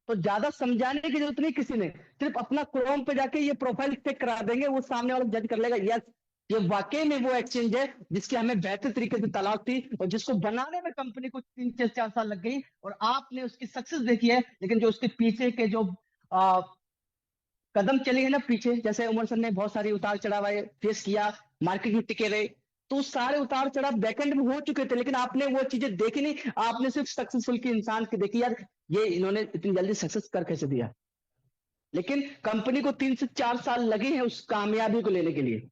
तो ज्यादा समझाने की जरूरत नहीं किसी ने, सिर्फ अपना क्रोम पे जाके ये प्रोफाइल चेक करा देंगे, वो सामने वाला जज कर लेगा, यस ये वाकई में वो एक्सचेंज है जिसकी हमें बेहतर तरीके से तलाश थी, और जिसको बनाने में कंपनी को 3 से 4 साल लग गई, और आपने उसकी सक्सेस देखी है। लेकिन जो उसके पीछे के जो आ, कदम चले हैं ना पीछे, जैसे उमर सर ने बहुत सारी उतार चढ़ाव फेस किया, मार्केट में टिके रहे, तो सारे उतार चढ़ाव बैकएंड में हो चुके थे, लेकिन आपने वो चीजें देखी नहीं। आपने सिर्फ सक्सेसफुल की इंसान की देखी, यार ये इन्होंने इतनी जल्दी सक्सेस कर कैसे दिया। लेकिन कंपनी को 3 से 4 साल लगे हैं उस कामयाबी को लेने के लिए।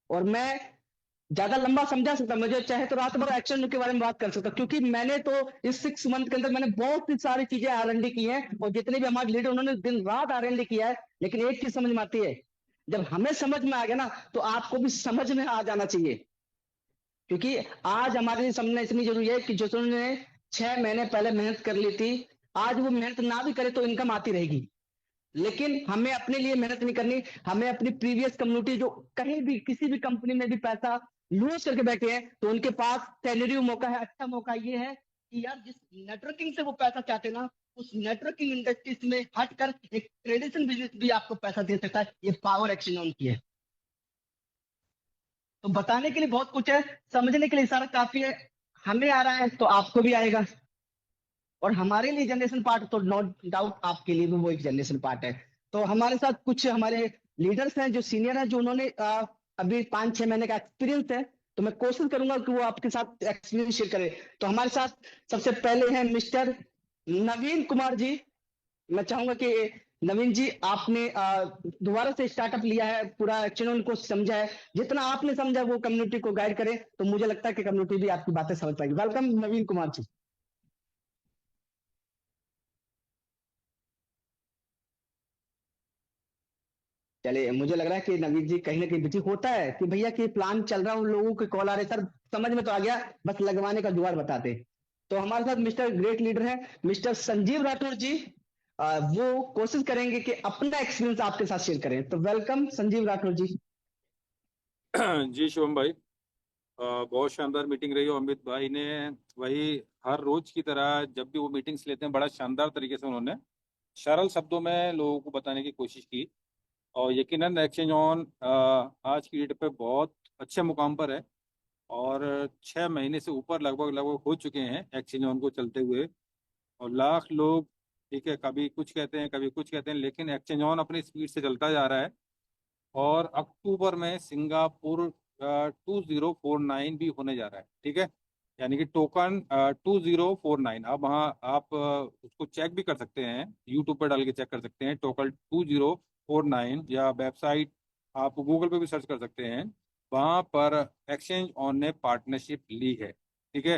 और मैं ज्यादा लंबा समझा सकता, मुझे चाहे तो रात भर एक्शन के बारे में बात कर सकता, क्योंकि मैंने तो इस 6 मंथ के अंदर मैंने बहुत सी सारी चीजें R&D की है, और जितने भी हमारे लीडर उन्होंने दिन रात R&D किया है। लेकिन एक चीज समझ में आती है, जब हमें समझ में आ गया ना, तो आपको भी समझ में आ जाना चाहिए। क्योंकि आज हमारे लिए समझना इतनी जरूरी है कि जो उन्होंने 6 महीने पहले मेहनत कर ली थी, आज वो मेहनत ना भी करे तो इनकम आती रहेगी। लेकिन हमें अपने लिए मेहनत नहीं करनी, हमें अपनी प्रीवियस कम्युनिटी जो कहीं भी किसी भी कंपनी में भी पैसा लूज करके बैठे हैं, तो उनके पास सैलरी मौका है, अच्छा मौका ये है कि यार जिस नेटवर्किंग से वो पैसा चाहते हैं ना, उस नेटवर्किंग इंडस्ट्रीज में हटकर एक ट्रेडिशनल बिजनेस भी आपको पैसा दे सकता है। ये पावर एक्शन ऑन की है। तो बताने के लिए बहुत कुछ है, समझने के लिए सारा काफी है। हमें आ रहा है तो आपको भी आएगा, और हमारे लिए जनरेशन पार्ट तो नो डाउट आपके लिए भी वो एक जनरेशन पार्ट है। तो हमारे साथ कुछ हमारे लीडर्स हैं जो सीनियर हैं, जो उन्होंने अभी 5-6 महीने का एक्सपीरियंस है, तो मैं कोशिश करूंगा कि वो आपके साथ एक्सपीरियंस शेयर करें। तो हमारे साथ सबसे पहले हैं मिस्टर नवीन कुमार जी। मैं चाहूंगा कि नवीन जी, आपने दोबारा से स्टार्टअप लिया है, पूरा एक्शन को समझा है, जितना आपने समझा वो कम्युनिटी को गाइड करे, तो मुझे लगता है कि कम्युनिटी भी आपकी बातें समझ पाएगी। वेलकम नवीन कुमार जी। चलिए, मुझे लग रहा है कि नवीन जी कहीं ना कहीं बिजी होता है, कि भैया कि प्लान चल रहा है, उन लोगों के कॉल आ रहे सर, समझ में तो आ गया, बस लगवाने का जुगाड़ बताते। तो हमारे साथ मिस्टर ग्रेट लीडर है, मिस्टर संजीव राठौर जी। वो कोशिश करेंगे कि अपना एक्सपीरियंस आपके साथ शेयर करें। तो वेलकम संजीव राठौर जी। जी शुभम भाई, बहुत शानदार मीटिंग रही। और अमित भाई ने वही हर रोज की तरह जब भी वो मीटिंग्स लेते हैं बड़ा शानदार तरीके से उन्होंने सरल शब्दों में लोगों को बताने की कोशिश की। और यकीनन एक्सचेंज ऑन आज की डेट पे बहुत अच्छे मुकाम पर है। और 6 महीने से ऊपर लगभग लगभग हो चुके हैं एक्सचेंज ऑन को चलते हुए। और लाख लोग, ठीक है, कभी कुछ कहते हैं कभी कुछ कहते हैं, लेकिन एक्सचेंज ऑन अपनी स्पीड से चलता जा रहा है। और अक्टूबर में सिंगापुर 2049 भी होने जा रहा है, ठीक है। यानी कि टोकन 2049। अब वहाँ आप उसको चेक भी कर सकते हैं, यूट्यूब पर डाल के चेक कर सकते हैं, टोकन 2049, या वेबसाइट आप गूगल पे भी सर्च कर सकते हैं। वहाँ पर एक्सचेंज ऑन ने पार्टनरशिप ली है। ठीक है।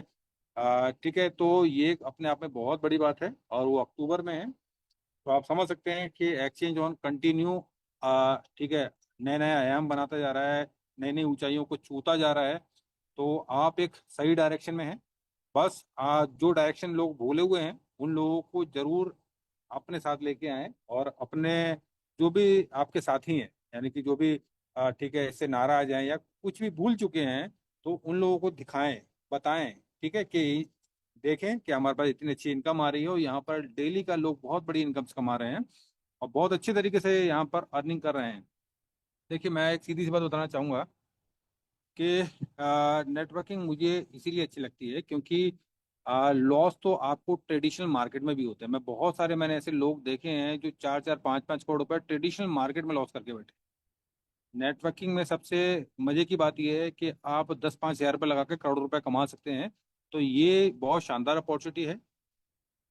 ठीक है, तो ये अपने आप में बहुत बड़ी बात है और वो अक्टूबर में है। तो आप समझ सकते हैं कि एक्सचेंज ऑन कंटिन्यू, ठीक है, नए नए आयाम बनाता जा रहा है, नई नई ऊंचाइयों को छूता जा रहा है। तो आप एक सही डायरेक्शन में हैं। बस जो डायरेक्शन लोग भूले हुए हैं उन लोगों को जरूर अपने साथ लेके आएं, और अपने जो भी आपके साथी हैं, यानी कि जो भी ठीक है, इससे नाराज हैं या कुछ भी भूल चुके हैं, तो उन लोगों को दिखाएं, बताएं, ठीक है, कि देखें कि हमारे पास इतनी अच्छी इनकम आ रही है और यहाँ पर डेली का लोग बहुत बड़ी इनकम्स कमा रहे हैं और बहुत अच्छी तरीके से यहाँ पर अर्निंग कर रहे हैं। देखिए, मैं एक सीधी सी बात बताना चाहूंगा कि नेटवर्किंग मुझे इसीलिए अच्छी लगती है क्योंकि लॉस तो आपको ट्रेडिशनल मार्केट में भी होते हैं। मैंने ऐसे लोग देखे हैं जो 4-4 5-5 करोड़ रुपए ट्रेडिशनल मार्केट में लॉस करके बैठे। नेटवर्किंग में सबसे मजे की बात यह है कि आप 10-5 हज़ार रुपये लगा के करोड़ रुपए कमा सकते हैं। तो ये बहुत शानदार अपॉर्चुनिटी है,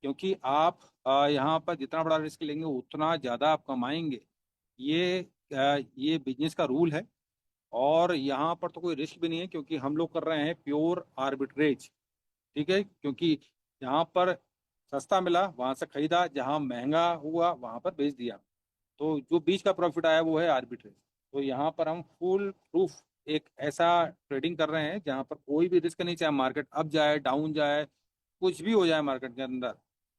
क्योंकि आप यहाँ पर जितना बड़ा रिस्क लेंगे उतना ज़्यादा आप कमाएंगे। ये ये बिजनेस का रूल है। और यहाँ पर तो कोई रिस्क भी नहीं है, क्योंकि हम लोग कर रहे हैं प्योर आर्बिट्रेज। ठीक है, क्योंकि यहाँ पर सस्ता मिला वहां से खरीदा, जहाँ महंगा हुआ वहां पर बेच दिया। तो जो बीच का प्रॉफिट आया वो है आर्बिट्रेज। तो यहाँ पर हम फुल प्रूफ एक ऐसा ट्रेडिंग कर रहे हैं जहाँ पर कोई भी रिस्क नहीं, चाहे मार्केट अप जाए डाउन जाए, कुछ भी हो जाए मार्केट के अंदर,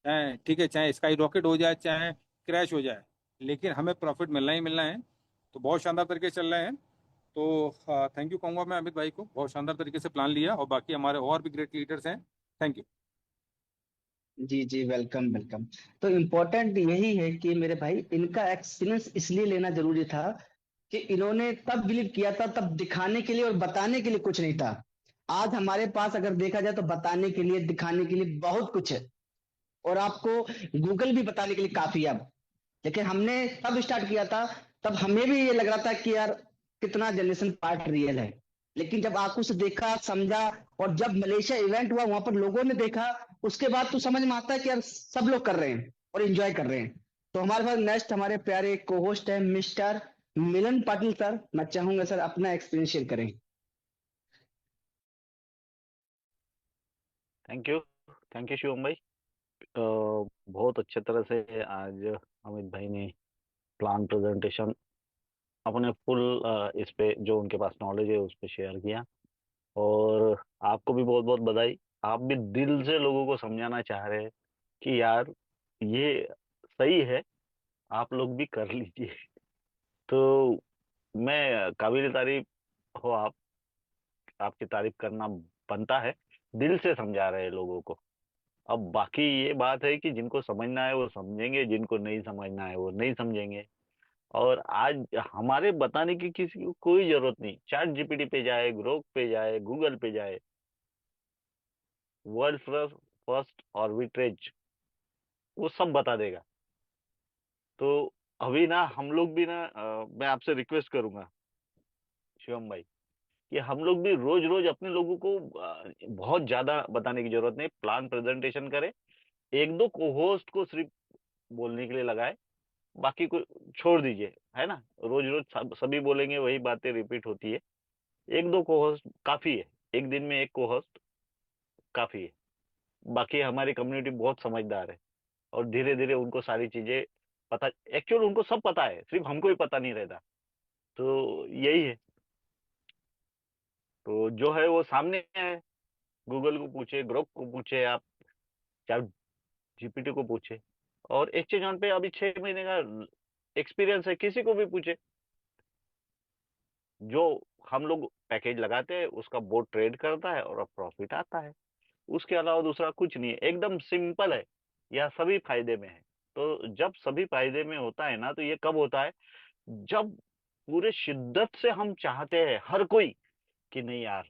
चाहे ठीक है, चाहे स्काई रॉकेट हो जाए, चाहे क्रैश हो जाए, लेकिन हमें प्रॉफिट मिलना ही मिलना है। तो बहुत शानदार तरीके से चल रहे हैं। तो थैंक यू कहूंगा मैं अमित भाई को, बहुत शानदार तरीके से प्लान लिया, और बाकी हमारे और भी ग्रेट लीडर्स हैं। Thank you. जी जी, वेलकम वेलकम। तो इम्पोर्टेंट यही है कि मेरे भाई इनका एक्सपीरियंस इसलिए लेना जरूरी था कि इन्होंने तब बिलीव किया था, तब दिखाने के लिए और बताने के लिए कुछ नहीं था। आज हमारे पास अगर देखा जाए तो बताने के लिए दिखाने के लिए बहुत कुछ है, और आपको गूगल भी बताने के लिए काफी है अब। लेकिन हमने तब स्टार्ट किया था, तब हमें भी ये लग रहा था कि यार कितना जनरेशन पार्ट रियल है। लेकिन जब आंखों से देखा समझा, और जब मलेशिया इवेंट हुआ वहां पर लोगों ने देखा, उसके बाद तो समझ में आता है कि यार सब लोग कर रहे हैं और एंजॉय कर रहे हैं। तो हमारे पास नेक्स्ट हमारे प्यारे को होस्ट है मिस्टर मिलन पाटिल सर। मैं चाहूंगा सर अपना एक्सपीरियंस शेयर करें। Thank you. Thank you Shivam भाई। बहुत अच्छे तरह से आज अमित भाई ने प्लान प्रेजेंटेशन अपने फुल इस पे जो उनके पास नॉलेज है उस पे शेयर किया। और आपको भी बहुत बहुत बधाई। आप भी दिल से लोगों को समझाना चाह रहे हैं कि यार ये सही है, आप लोग भी कर लीजिए। तो मैं काबिल तारीफ हो आप, आपकी तारीफ करना बनता है। दिल से समझा रहे हैं लोगों को। अब बाकी ये बात है कि जिनको समझना है वो समझेंगे, जिनको नहीं समझना है वो नहीं समझेंगे। और आज हमारे बताने की किसी को कोई जरूरत नहीं। चैट जीपीटी पे जाए, ग्रोक पे जाए, गूगल पे जाए, वर्ल्ड फर्स्ट आर्बिट्रेज वो सब बता देगा। तो अभी ना हम लोग भी ना मैं आपसे रिक्वेस्ट करूंगा शिवम भाई कि हम लोग भी रोज रोज अपने लोगों को बहुत ज्यादा बताने की जरूरत नहीं। प्लान प्रेजेंटेशन करें, एक दो को होस्ट को सिर्फ बोलने के लिए लगाए, बाकी को छोड़ दीजिए, है ना। रोज रोज सभी बोलेंगे वही बातें रिपीट होती है। एक दो को होस्ट काफी है, एक दिन में एक को होस्ट काफी है। बाकी हमारी कम्युनिटी बहुत समझदार है और धीरे धीरे उनको सारी चीजें पता, एक्चुअल उनको सब पता है, सिर्फ हमको ही पता नहीं रहता। तो यही है। तो जो है वो सामने है। गूगल को पूछे, ग्रोक को पूछे, आप चाहे जीपीटी को पूछे, और एक्सचेंज ऑन पे अभी 6 महीने का एक्सपीरियंस है, किसी को भी पूछे। जो हम लोग पैकेज लगाते हैं उसका बोर्ड ट्रेड करता है और अब प्रॉफिट आता है। उसके अलावा दूसरा कुछ नहीं है, एकदम सिंपल है। यह सभी फायदे में है। तो जब सभी फायदे में होता है ना, तो ये कब होता है, जब पूरे शिद्दत से हम चाहते हैं हर कोई कि नहीं यार,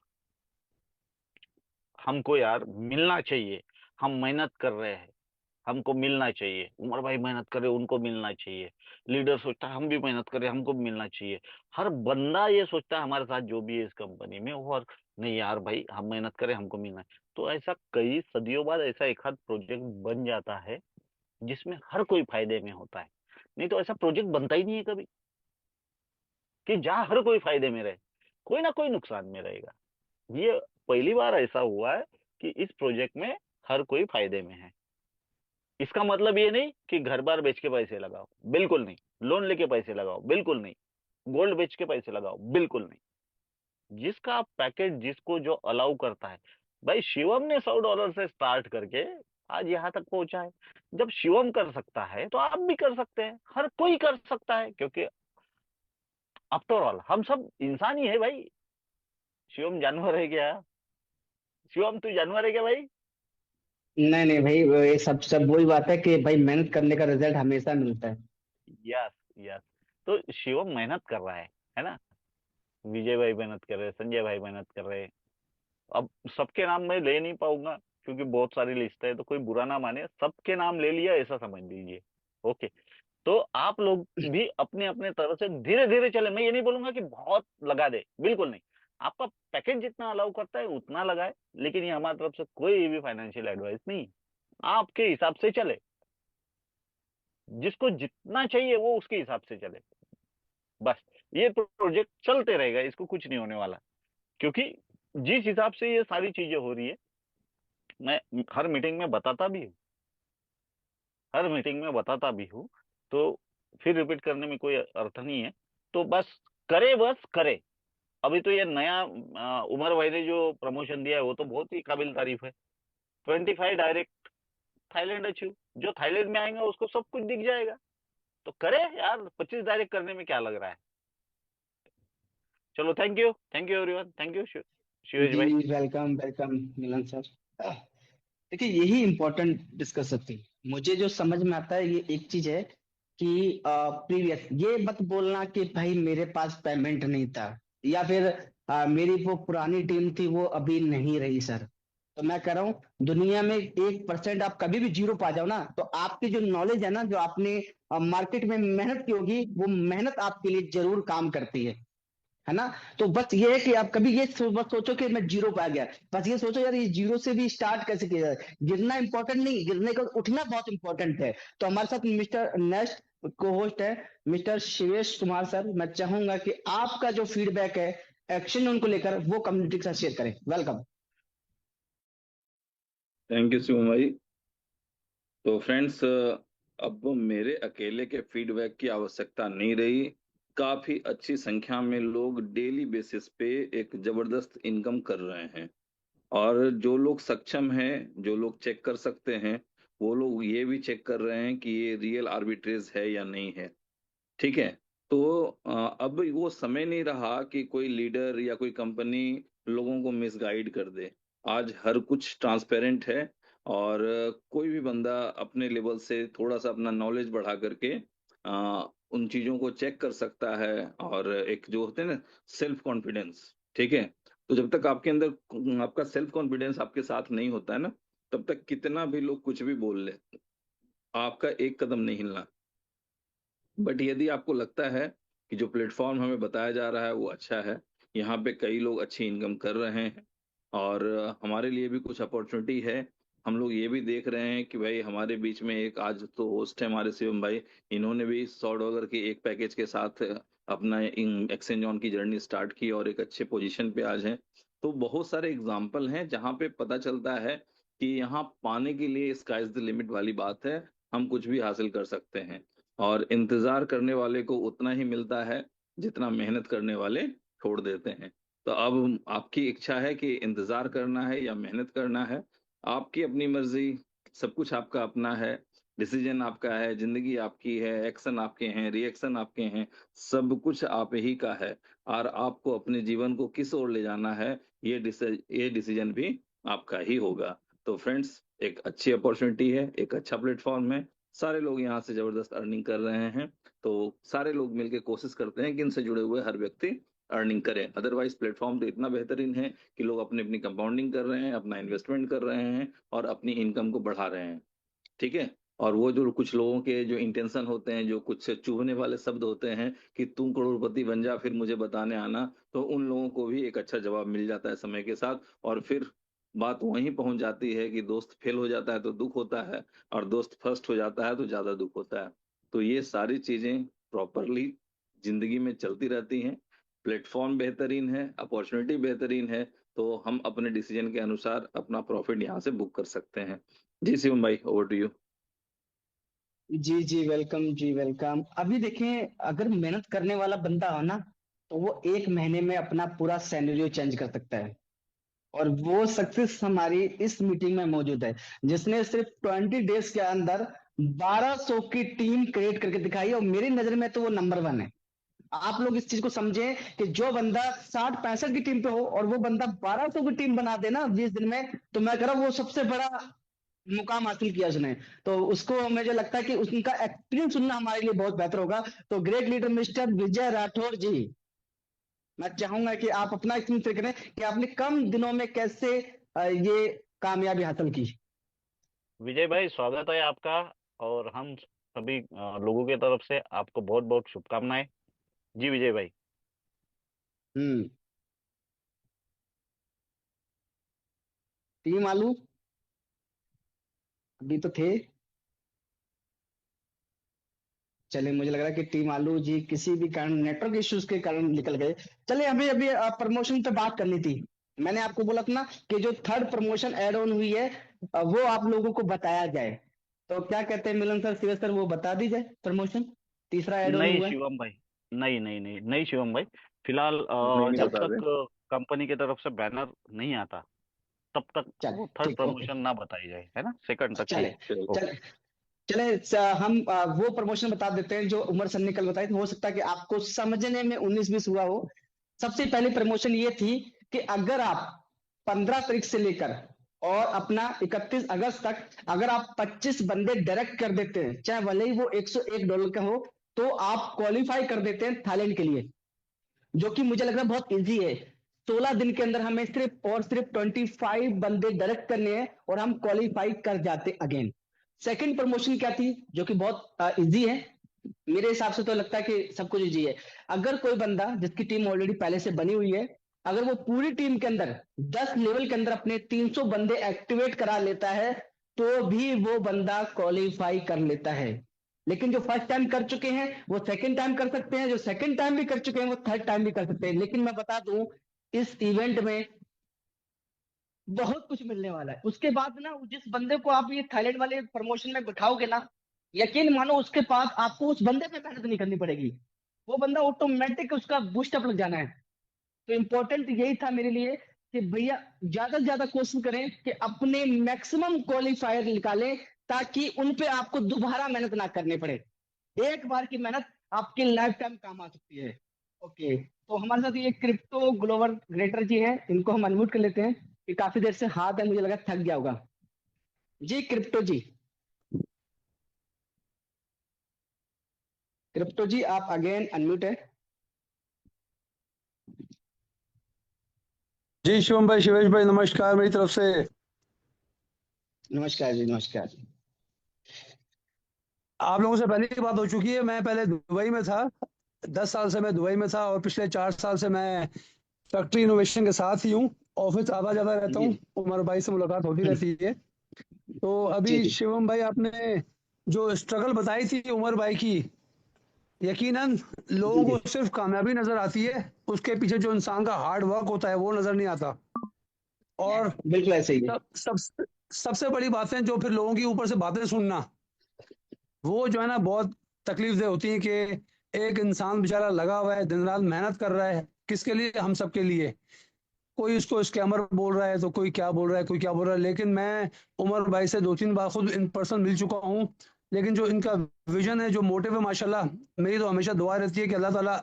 हमको यार मिलना चाहिए, हम मेहनत कर रहे हैं, हमको मिलना चाहिए, उमर भाई मेहनत करे उनको मिलना चाहिए, लीडर सोचता है हम भी मेहनत करें हमको भी मिलना चाहिए। हर बंदा ये सोचता है हमारे साथ जो भी है इस कंपनी में, और नहीं यार भाई, हम मेहनत करें, हमको मिलना है। तो ऐसा कई सदियों बाद ऐसा एक आध प्रोजेक्ट बन जाता है जिसमें हर कोई फायदे में होता है। नहीं तो ऐसा प्रोजेक्ट बनता ही नहीं है कभी, कि जहां हर कोई फायदे में रहे, कोई ना कोई नुकसान में रहेगा। ये पहली बार ऐसा हुआ है कि इस प्रोजेक्ट में हर कोई फायदे में है। इसका मतलब ये नहीं कि घर बार बेच के पैसे लगाओ, बिल्कुल नहीं। लोन लेके पैसे लगाओ, बिल्कुल नहीं। गोल्ड बेच के पैसे लगाओ, बिल्कुल नहीं। जिसका पैकेज जिसको जो अलाउ करता है। भाई शिवम ने $100 से स्टार्ट करके आज यहाँ तक पहुंचा है। जब शिवम कर सकता है तो आप भी कर सकते हैं, हर कोई कर सकता है, क्योंकि आफ्टर ऑल हम सब इंसान ही है भाई। शिवम जानवर है क्या? शिवम तू जानवर है क्या भाई? नहीं नहीं भाई, ये सब सब वही बात है कि भाई मेहनत करने का रिजल्ट हमेशा मिलता है। Yes, yes. तो शिवम मेहनत कर रहा है ना? विजय भाई मेहनत कर रहे, संजय भाई मेहनत कर रहे। अब सबके नाम मैं ले नहीं पाऊंगा, क्योंकि बहुत सारी लिस्ट है, तो कोई बुरा ना माने, सबके नाम ले लिया ऐसा समझ लीजिए। ओके। तो आप लोग भी अपने अपने तरफ से धीरे धीरे चले। मैं ये नहीं बोलूंगा कि बहुत लगा दे, बिल्कुल नहीं। आपका पैकेज जितना अलाउ करता है उतना लगाए, लेकिन ये हमारी तरफ से कोई भी फाइनेंशियल एडवाइस नहीं। आपके हिसाब से चले, जिसको जितना चाहिए वो उसके हिसाब से चले। बस ये प्रोजेक्ट चलते रहेगा, इसको कुछ नहीं होने वाला। क्योंकि जिस हिसाब से ये सारी चीजें हो रही है, मैं हर मीटिंग में बताता भी हूँ, हर मीटिंग में बताता भी हूँ। तो फिर रिपीट करने में कोई अर्थ नहीं है। तो बस करे, बस करे। अभी तो ये नया उमर भाई ने जो प्रमोशन दिया है वो तो बहुत ही काबिल तारीफ है। 25 डायरेक्ट थाईलैंड अचीव। जो थाईलैंड में आएगा उसको सब कुछ दिख जाएगा। तो करे यार, 25 डायरेक्ट करने में क्या लग रहा है? चलो, thank you everyone, thank you Shivesh ji भाई। Welcome welcome Milan sir. देखिए यही इम्पोर्टेंट डिस्कशन थी। मुझे जो समझ में आता है ये एक चीज है कि प्रीवियस ये मत बोलना कि भाई मेरे पास पेमेंट नहीं था, या फिर मेरी वो पुरानी टीम थी वो अभी नहीं रही सर। तो मैं कह रहा हूँ दुनिया में 1% आप कभी भी जीरो पा जाओ ना, तो आपकी जो नॉलेज है ना, जो आपने मार्केट में मेहनत की होगी, वो मेहनत आपके लिए जरूर काम करती है ना। तो बस ये है कि आप कभी ये बस सोचो कि मैं जीरो पे आ गया। बस ये सोचो यार, ये जीरो से भी स्टार्ट कैसे किया जाए। गिरना इंपॉर्टेंट नहीं, गिरने का उठना बहुत इंपॉर्टेंट है। तो हमारे साथ मिस्टर नेक्स्ट को होस्ट है मिस्टर शिवेश कुमार सर। मैं चाहूंगा कि आपका जो फीडबैक है एक्शन उनको लेकर वो कम्युनिटी के साथ शेयर करें। वेलकम। थैंक यू शिवम भाई। तो फ्रेंड्स, अब मेरे अकेले के फीडबैक की आवश्यकता नहीं रही। काफी अच्छी संख्या में लोग डेली बेसिस पे एक जबरदस्त इनकम कर रहे हैं। और जो लोग सक्षम हैं, जो लोग चेक कर सकते हैं, वो लोग ये भी चेक कर रहे हैं कि ये रियल आर्बिट्रेज है या नहीं है। ठीक है। तो अब वो समय नहीं रहा कि कोई लीडर या कोई कंपनी लोगों को मिसगाइड कर दे। आज हर कुछ ट्रांसपेरेंट है। और कोई भी बंदा अपने लेवल से थोड़ा सा अपना नॉलेज बढ़ा करके उन चीजों को चेक कर सकता है। और एक जो होते हैं ना, सेल्फ कॉन्फिडेंस। ठीक है। तो जब तक आपके अंदर आपका सेल्फ कॉन्फिडेंस आपके साथ नहीं होता है ना, तब तक कितना भी लोग कुछ भी बोल ले, आपका एक कदम नहीं हिलना। बट यदि आपको लगता है कि जो प्लेटफॉर्म हमें बताया जा रहा है वो अच्छा है, यहाँ पे कई लोग अच्छी इनकम कर रहे हैं, और हमारे लिए भी कुछ अपॉर्चुनिटी है। हम लोग ये भी देख रहे हैं कि भाई हमारे बीच में एक आज तो होस्ट है हमारे शिवम भाई। इन्होंने भी $100 के एक पैकेज के साथ अपना एक्सचेंज ऑन की जर्नी स्टार्ट की और एक अच्छे पोजीशन पे आज हैं। तो बहुत सारे एग्जाम्पल हैं जहाँ पे पता चलता है कि यहाँ पाने के लिए स्काई इज द लिमिट वाली बात है। हम कुछ भी हासिल कर सकते हैं। और इंतजार करने वाले को उतना ही मिलता है जितना मेहनत करने वाले छोड़ देते हैं। तो अब आपकी इच्छा है कि इंतजार करना है या मेहनत करना है। आपकी अपनी मर्जी। सब कुछ आपका अपना है। डिसीजन आपका है, जिंदगी आपकी है, एक्शन आपके हैं, रिएक्शन आपके हैं। सब कुछ आप ही का है। और आपको अपने जीवन को किस ओर ले जाना है, ये डिसीजन भी आपका ही होगा। तो फ्रेंड्स, एक अच्छी अपॉर्चुनिटी है, एक अच्छा प्लेटफॉर्म है। सारे लोग यहाँ से जबरदस्त अर्निंग कर रहे हैं। तो सारे लोग मिलकर कोशिश करते हैं कि इनसे जुड़े हुए हर व्यक्ति अर्निंग करें। अदरवाइज प्लेटफॉर्म तो इतना बेहतरीन है कि लोग अपनी अपनी कंपाउंडिंग कर रहे हैं, अपना इन्वेस्टमेंट कर रहे हैं और अपनी इनकम को बढ़ा रहे हैं। ठीक है। और वो जो कुछ लोगों के जो इंटेंशन होते हैं, जो कुछ चुभने वाले शब्द होते हैं कि तुम करोड़पति बन जा फिर मुझे बताने आना, तो उन लोगों को भी एक अच्छा जवाब मिल जाता है समय के साथ। और फिर बात वहीं पहुंच जाती है कि दोस्त फेल हो जाता है तो दुख होता है, और दोस्त फर्स्ट हो जाता है तो ज्यादा दुख होता है। तो ये सारी चीजें प्रॉपरली जिंदगी में चलती रहती हैं। प्लेटफॉर्म बेहतरीन है, अपॉर्चुनिटी बेहतरीन है, तो हम अपने डिसीजन के अनुसार अपना प्रॉफिट यहाँ से बुक कर सकते हैं। जी शिवम भाई, ओवर टू यू। जी जी वेलकम जी वेलकम। अभी देखें, अगर मेहनत करने वाला बंदा हो ना, तो वो 1 महीने में अपना पूरा सिनेरियो चेंज कर सकता है। और वो सक्सेस हमारी इस मीटिंग में मौजूद है, जिसने सिर्फ 20 डेज के अंदर 1200 की टीम क्रिएट करके दिखाई है। और मेरी नजर में तो वो नंबर 1 है। आप लोग इस चीज को समझें कि जो बंदा 60-65 की टीम पे हो और वो बंदा 1200 की टीम बना देना 20 दिन में, तो मैं कह रहा हूं वो सबसे बड़ा मुकाम हासिल किया उसने। तो उसको मुझे लगता है कि उनका एक्सपीरियंस सुनना हमारे लिए बहुत बेहतर होगा। तो ग्रेट लीडर मिस्टर विजय राठौर जी, मैं चाहूंगा कि आप अपना एक्सपीरियंस शेयर करें कि आपने कम दिनों में कैसे ये कामयाबी हासिल की। विजय भाई, स्वागत है आपका। और हम सभी लोगों की तरफ से आपको बहुत बहुत शुभकामनाएं। जी विजय भाई। हम्म। टीम आलू अभी तो थे। चलिए, मुझे लग रहा है कि टीम आलू जी किसी भी कारण, नेटवर्क इश्यूज के कारण निकल गए। चलिए, हमें अभी प्रमोशन पे बात करनी थी। मैंने आपको बोला था ना कि जो थर्ड प्रमोशन एड ऑन हुई है, वो आप लोगों को बताया जाए। तो क्या कहते हैं मिलन सर, शिव सर, वो बता दी जाए प्रमोशन तीसरा एड ऑन नहीं हुआ है। शिवम भाई, नहीं नहीं नहीं नहीं शिवम भाई, फिलहाल नहीं नहीं, जब बता दें। तक कंपनी की तरफ से बैनर नहीं आता तब तक चले वो थर्ड ठीक, ओके। प्रमोशन ना बताई जाए, है ना, सेकंड तक के चले लिए। चलो। ओके। चले चले हम वो प्रमोशन बता देते हैं जो उमर सर ने कल बताई थी। हो सकता है कि आपको समझने में 19-20 हुआ हो। सबसे पहली प्रमोशन ये थी कि अगर आप 15 तारीख से लेकर और अपना 31 अगस्त तक अगर आप 25 बंदे डायरेक्ट कर देते हैं, चाहे भले ही वो $101 का हो, तो आप क्वालिफाई कर देते हैं थाईलैंड के लिए। जो कि मुझे लग रहा है बहुत इजी है। 16 दिन के अंदर हमें सिर्फ और सिर्फ 25 बंदे डायरेक्ट करने हैं और हम क्वालिफाई कर जाते अगेन। सेकंड प्रमोशन क्या थी, जो कि बहुत इजी है। मेरे हिसाब से तो लगता है कि सब कुछ इजी है। अगर कोई बंदा जिसकी टीम ऑलरेडी पहले से बनी हुई है, अगर वो पूरी टीम के अंदर 10 लेवल के अंदर अपने 300 बंदे एक्टिवेट करा लेता है, तो भी वो बंदा क्वालिफाई कर लेता है। लेकिन जो फर्स्ट टाइम कर चुके हैं वो सेकंड टाइम कर सकते हैं, जो सेकंड टाइम भी कर चुके हैं वो थर्ड टाइम भी कर सकते हैं। लेकिन मैं बता दूं, इस इवेंट में बहुत कुछ मिलने वाला है। उसके बाद ना, जिस बंदे को आप ये थाईलैंड वाले प्रमोशन में बिठाओगे ना, यकीन मानो उसके पास आपको उस बंदे पे मेहनत नहीं करनी पड़ेगी। वो बंदा ऑटोमेटिक उसका बूस्टअप लग जाना है। तो इम्पोर्टेंट यही था मेरे लिए कि भैया ज्यादा से ज्यादा कोशिश करें कि अपने मैक्सिमम क्वालिफायर निकालें, ताकि उन पे आपको दोबारा मेहनत ना करनी पड़े। एक बार की मेहनत आपकी लाइफ टाइम काम आ सकती है। ओके, तो हमारे साथ ये क्रिप्टो ग्लोबल ग्रेटर जी हैं, इनको हम अनम्यूट कर लेते हैं कि काफी देर से हाथ है, मुझे लगा थक गया होगा। जी क्रिप्टो जी, क्रिप्टो जी आप अगेन अनम्यूट है। जी शिवम भाई, शिवेश भाई, नमस्कार मेरी तरफ से। नमस्कार जी, नमस्कार। आप लोगों से पहले की बात हो चुकी है। मैं पहले दुबई में था, 10 साल से मैं दुबई में था, और पिछले 4 साल से मैं फैक्ट्री इनोवेशन के साथ ही हूँ। ऑफिस आधा जाता रहता जी हूँ, उमर भाई से मुलाकात होती जी रहती है। तो जी अभी जी शिवम भाई, आपने जो स्ट्रगल बताई थी उमर भाई की, यकीनन जी लोगों जी। को सिर्फ कामयाबी नजर आती है, उसके पीछे जो इंसान का हार्ड वर्क होता है वो नजर नहीं आता। और बिल्कुल ऐसे ही है। सबसे बड़ी बात है, जो फिर लोगों की ऊपर से बातें सुनना, वो जो है ना बहुत तकलीफ दे होती है। कि एक इंसान बेचारा लगा हुआ है, दिन रात मेहनत कर रहा है, किसके लिए? हम सब के लिए। कोई उसको स्कैमर बोल रहा है, तो कोई क्या बोल रहा है, कोई क्या बोल रहा है। लेकिन मैं उमर भाई से 2-3 बार खुद इन पर्सन मिल चुका हूँ। लेकिन जो इनका विजन है, जो मोटिव है, माशाल्लाह, मेरी तो हमेशा दुआ रहती है कि अल्लाह ताला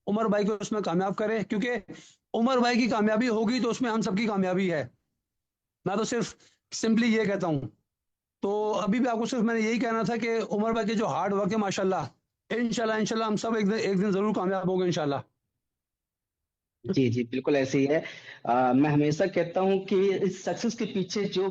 उमर भाई को उसमें कामयाब करे। क्योंकि उमर भाई की कामयाबी होगी तो उसमें हम सबकी कामयाबी है। मैं तो सिर्फ सिंपली ये कहता हूँ। तो अभी भी आपको सिर्फ मैंने यही कहना था कि उमर भाई के जो हार्ड वर्क है, माशाल्लाह, इंशाल्लाह इंशाल्लाह हम सब एक दिन जरूर कामयाब होंगे इंशाल्लाह। जी जी बिल्कुल ऐसे ही है। मैं हमेशा कहता हूँ कि इस सक्सेस के पीछे जो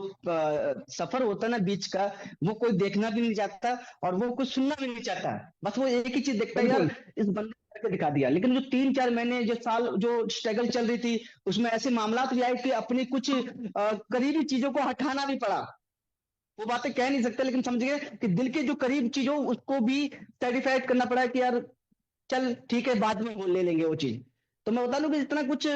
सफर होता है ना बीच का, वो कोई देखना भी नहीं चाहता और वो कुछ सुनना भी नहीं चाहता। बस वो एक ही चीज देखता है, यार बिल्कुल इस बंदे ने करके दिखा दिया। लेकिन जो 3-4 महीने जो साल जो स्ट्रगल चल रही थी, उसमें ऐसे मामला भी आए कि अपनी कुछ करीबी चीजों को हटाना भी पड़ा। वो बातें कह नहीं सकते, लेकिन समझ गए कि दिल के जो करीब चीज हो उसको भी सेटिस्फाइड करना पड़ा कि यार चल ठीक है, बाद में वो ले लेंगे वो चीज। तो मैं बता दूं कि इतना कुछ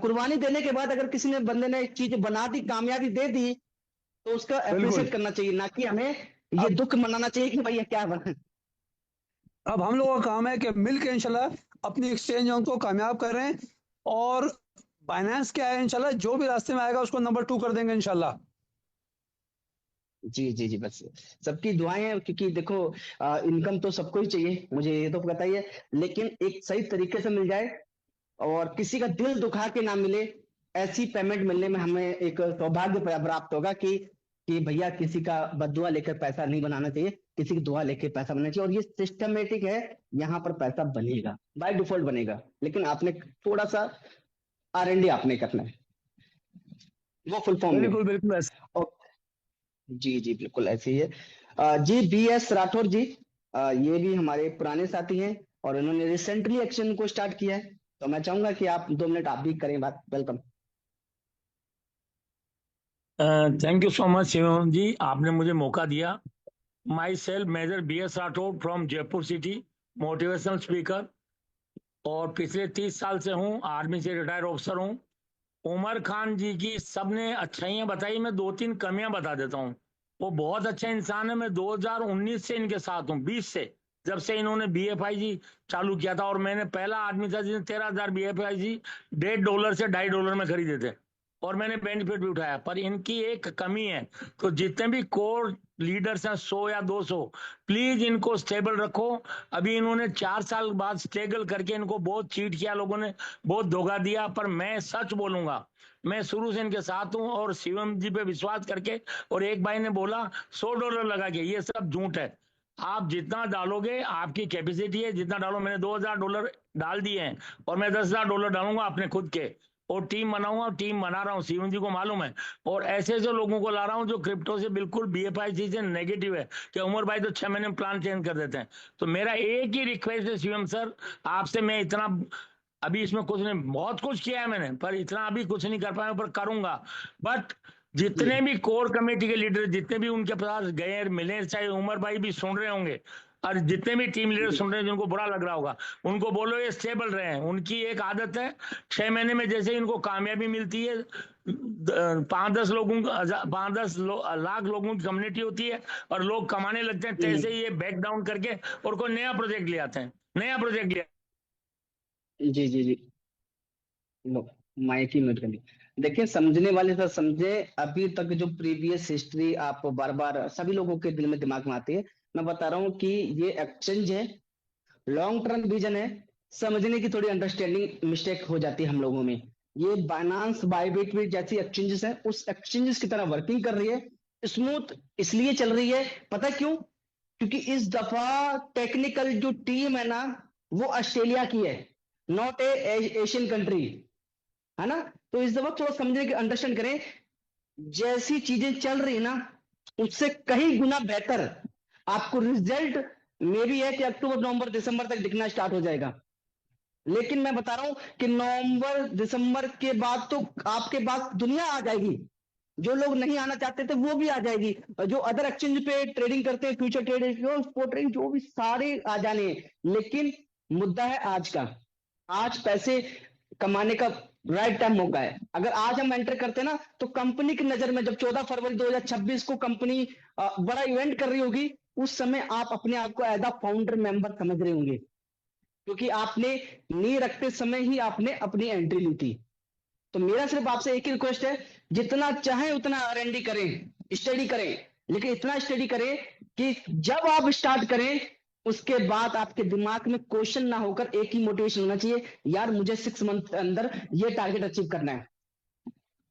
कुर्बानी देने के बाद अगर किसी ने बंदे ने एक चीज बना दी, कामयाबी दे दी, तो उसका बिल्कुल। अप्रिशिएट करना चाहिए, ना कि हमें ये अब दुख मनाना चाहिए कि भैया क्या बना। अब हम लोगों का काम है कि मिल के इंशाल्लाह अपनी एक्सचेंज उनको कामयाब करें। और फाइनेंस क्या है, इंशाल्लाह जो भी रास्ते में आएगा उसको नंबर 2 कर देंगे इंशाल्लाह। जी जी जी, बस सबकी दुआएं हैं, क्योंकि देखो इनकम तो सबको ही चाहिए, मुझे ये तो पता ही है। लेकिन एक सही तरीके से मिल जाए और किसी का दिल दुखा के ना मिले, ऐसी पेमेंट मिलने में हमें एक सौभाग्य प्राप्त होगा कि भैया किसी का बददुआ लेकर पैसा नहीं बनाना चाहिए, किसी की दुआ लेकर पैसा बनाना चाहिए। और ये सिस्टमेटिक है, यहाँ पर पैसा बनेगा, बाय डिफॉल्ट बनेगा। लेकिन आपने थोड़ा सा R&D आपने करना है, वो फुल फॉर्म में। बिल्कुल बिल्कुल ऐसे। और जी जी बिल्कुल ऐसे ही है। जी BS राठौर जी, ये भी हमारे पुराने साथी हैं और इन्होंने रिसेंटली एक्शन को स्टार्ट किया है। तो मैं चाहूंगा कि आप 2 मिनट आप भी करें बात। Welcome. Thank you so much Shivam ji, आपने मुझे मौका दिया। Myself major BS Rathore from Jaipur city, motivational speaker, और पिछले 30 साल से हूँ, आर्मी से रिटायर ऑफिसर हूँ। उमर खान जी की सबने अच्छाइयाँ बताई, मैं 2-3 कमियां बता देता हूँ। वो बहुत अच्छा इंसान है। मैं 2019 से इनके साथ हूँ, 20 से, जब से इन्होंने BFIG चालू किया था। और मैंने पहला आदमी था जिसने 13,000 BFIG $1.5 से $2.5 में खरीदे थे, और मैंने बेनिफिट भी उठाया। पर इनकी एक कमी है, तो जितने भी कोर लीडर्स हैं 100 या 200, प्लीज इनको स्टेबल रखो। अभी इन्होंने 4 साल बाद स्ट्रगल करके इनको बहुत चीट किया, लोगों ने बहुत धोखा दिया। पर मैं सच बोलूंगा, मैं शुरू से इनके साथ हूं, और शिवम जी पे विश्वास करके। और एक भाई ने बोला $100 लगा के, ये सब झूठ है। आप जितना डालोगे, आपकी कैपेसिटी है, जितना डालो। मैंने $2,000 डाल दिए हैं, और मैं $10,000 डालूंगा अपने खुद के, और टीम बनाऊंगा। टीम बना रहा हूँ, शिवम जी को मालूम है। और ऐसे ऐसे लोगों को ला रहा हूँ जो क्रिप्टो से बिल्कुल BFIG से नेगेटिव है, कि उमर भाई तो 6 महीने में प्लान चेंज कर देते हैं। तो मेरा एक ही रिक्वेस्ट है शिवम सर आपसे, मैं इतना अभी इसमें कुछ नहीं, बहुत कुछ किया है मैंने, पर इतना अभी कुछ नहीं कर पाया, पर करूंगा। बट जी जितने भी कोर कमेटी के लीडर, जितने भी उनके पास गए मिले, चाहे उमर भाई भी सुन रहे होंगे, और जितने भी टीम लीडर सुन रहे हैं जिनको बुरा लग रहा होगा, उनको बोलो ये स्टेबल रहे। उनकी एक आदत है, 6 महीने में जैसे इनको कामयाबी मिलती है, 5-10 लाख लोगों की कम्युनिटी होती है, और लोग कमाने लगते हैं, तैसे ही ये बैक डाउन करके और कोई नया प्रोजेक्ट ले आते हैं, नया प्रोजेक्ट ले। जी जी जी, लो माइक ही म्यूट कर दिया। देखिए, समझने वाले सब समझे। अभी तक जो प्रीवियस हिस्ट्री आप बार बार सभी लोगों के दिल में दिमाग में आती है, मैं बता रहा हूँ कि ये एक्सचेंज है, लॉन्ग टर्म विजन है। समझने की थोड़ी अंडरस्टैंडिंग मिस्टेक हो जाती है हम लोगों में। ये बाइनांस, बाइबिट भी जैसी एक्सचेंजेस है, उस एक्सचेंजेस की तरह वर्किंग कर रही है, स्मूथ इसलिए चल रही है। पता क्यों? क्योंकि इस दफा टेक्निकल जो टीम है ना, वो ऑस्ट्रेलिया की है, नॉट ए एशियन कंट्री, है ना। तो इस दफा थोड़ा समझने की अंडरस्टैंड करें, जैसी चीजें चल रही है ना, उससे कहीं गुना बेहतर आपको रिजल्ट मे भी है कि अक्टूबर नवंबर दिसंबर तक दिखना स्टार्ट हो जाएगा। लेकिन मैं बता रहा हूं कि नवंबर दिसंबर के बाद तो आपके पास दुनिया आ जाएगी। जो लोग नहीं आना चाहते थे वो भी आ जाएगी, और जो अदर एक्सचेंज पे ट्रेडिंग करते हैं, फ्यूचर ट्रेडिंग, स्पॉट ट्रेडिंग, जो भी सारे आ जाने हैं। लेकिन मुद्दा है आज का, आज पैसे कमाने का राइट टाइम मौका है। अगर आज हम एंटर करते ना, तो कंपनी की नजर में जब 14 फरवरी 2026 को कंपनी बड़ा इवेंट कर रही होगी, उस समय आप अपने आप को एज अ फाउंडर मेंबर समझ रहे होंगे, क्योंकि आपने नी रखते समय ही आपने अपनी एंट्री ली थी। तो मेरा सिर्फ आपसे एक ही रिक्वेस्ट है, जितना चाहे उतना R&D करें, स्टडी करें, लेकिन इतना स्टडी करें कि जब आप स्टार्ट करें, उसके बाद आपके दिमाग में क्वेश्चन ना होकर एक ही मोटिवेशन होना चाहिए, यार मुझे 6 मंथ के अंदर ये टारगेट अचीव करना है।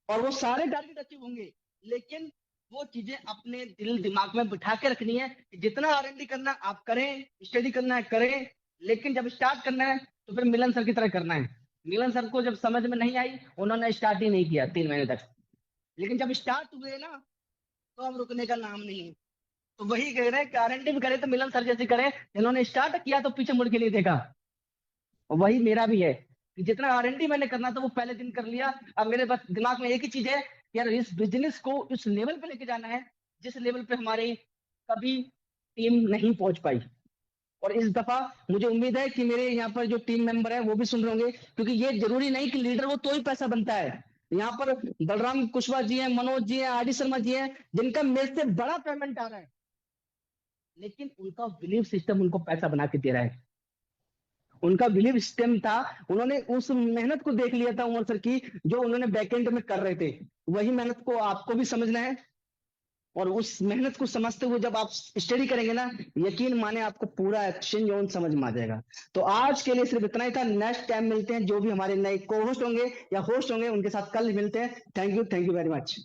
और वो सारे टारगेट अचीव होंगे, लेकिन वो चीजें अपने दिल दिमाग में बिठा के रखनी है कि जितना R&D करना आप करें, स्टडी करना है करें, लेकिन जब स्टार्ट करना है तो फिर मिलन सर की तरह करना है। मिलन सर को जब समझ में नहीं आई, उन्होंने स्टार्ट ही नहीं किया 3 महीने तक। लेकिन जब स्टार्ट हुए ना, तो अब रुकने का नाम नहीं है। तो वही कह रहे हैं, गारंटी भी करे तो मिलन सर जैसे करे, इन्होंने स्टार्ट किया तो पीछे मुड़ के नहीं देखा। और वही मेरा भी है कि जितना गारंटी मैंने करना था वो पहले दिन कर लिया। अब मेरे बस दिमाग में एक ही चीज है कि यार इस बिजनेस को उस लेवल पे लेके जाना है जिस लेवल पे हमारी कभी टीम नहीं पहुंच पाई। और इस दफा मुझे उम्मीद है कि मेरे यहाँ पर जो टीम मेंबर है वो भी सुन रहे होंगे, क्योंकि ये जरूरी नहीं कि लीडर हो तो ही पैसा बनता है। यहाँ पर बलराम कुशवाहा जी हैं, मनोज जी हैं, आर डी शर्मा जी हैं, जिनका मेरे से बड़ा पेमेंट आ रहा है, लेकिन उनका बिलीव सिस्टम उनको पैसा बना के दे रहा है। उनका बिलीव सिस्टम था, उन्होंने उस मेहनत को देख लिया था उमर सर की, जो उन्होंने बैकएंड में कर रहे थे। वही मेहनत को आपको भी समझना है, और उस मेहनत को समझते हुए जब आप स्टडी करेंगे ना, यकीन माने आपको पूरा एक्सचेंज जोन समझ में आ जाएगा। तो आज के लिए सिर्फ इतना ही था। नेक्स्ट टाइम मिलते हैं, जो भी हमारे नए को होस्ट होंगे या होस्ट होंगे उनके साथ कल मिलते हैं। Thank you very much.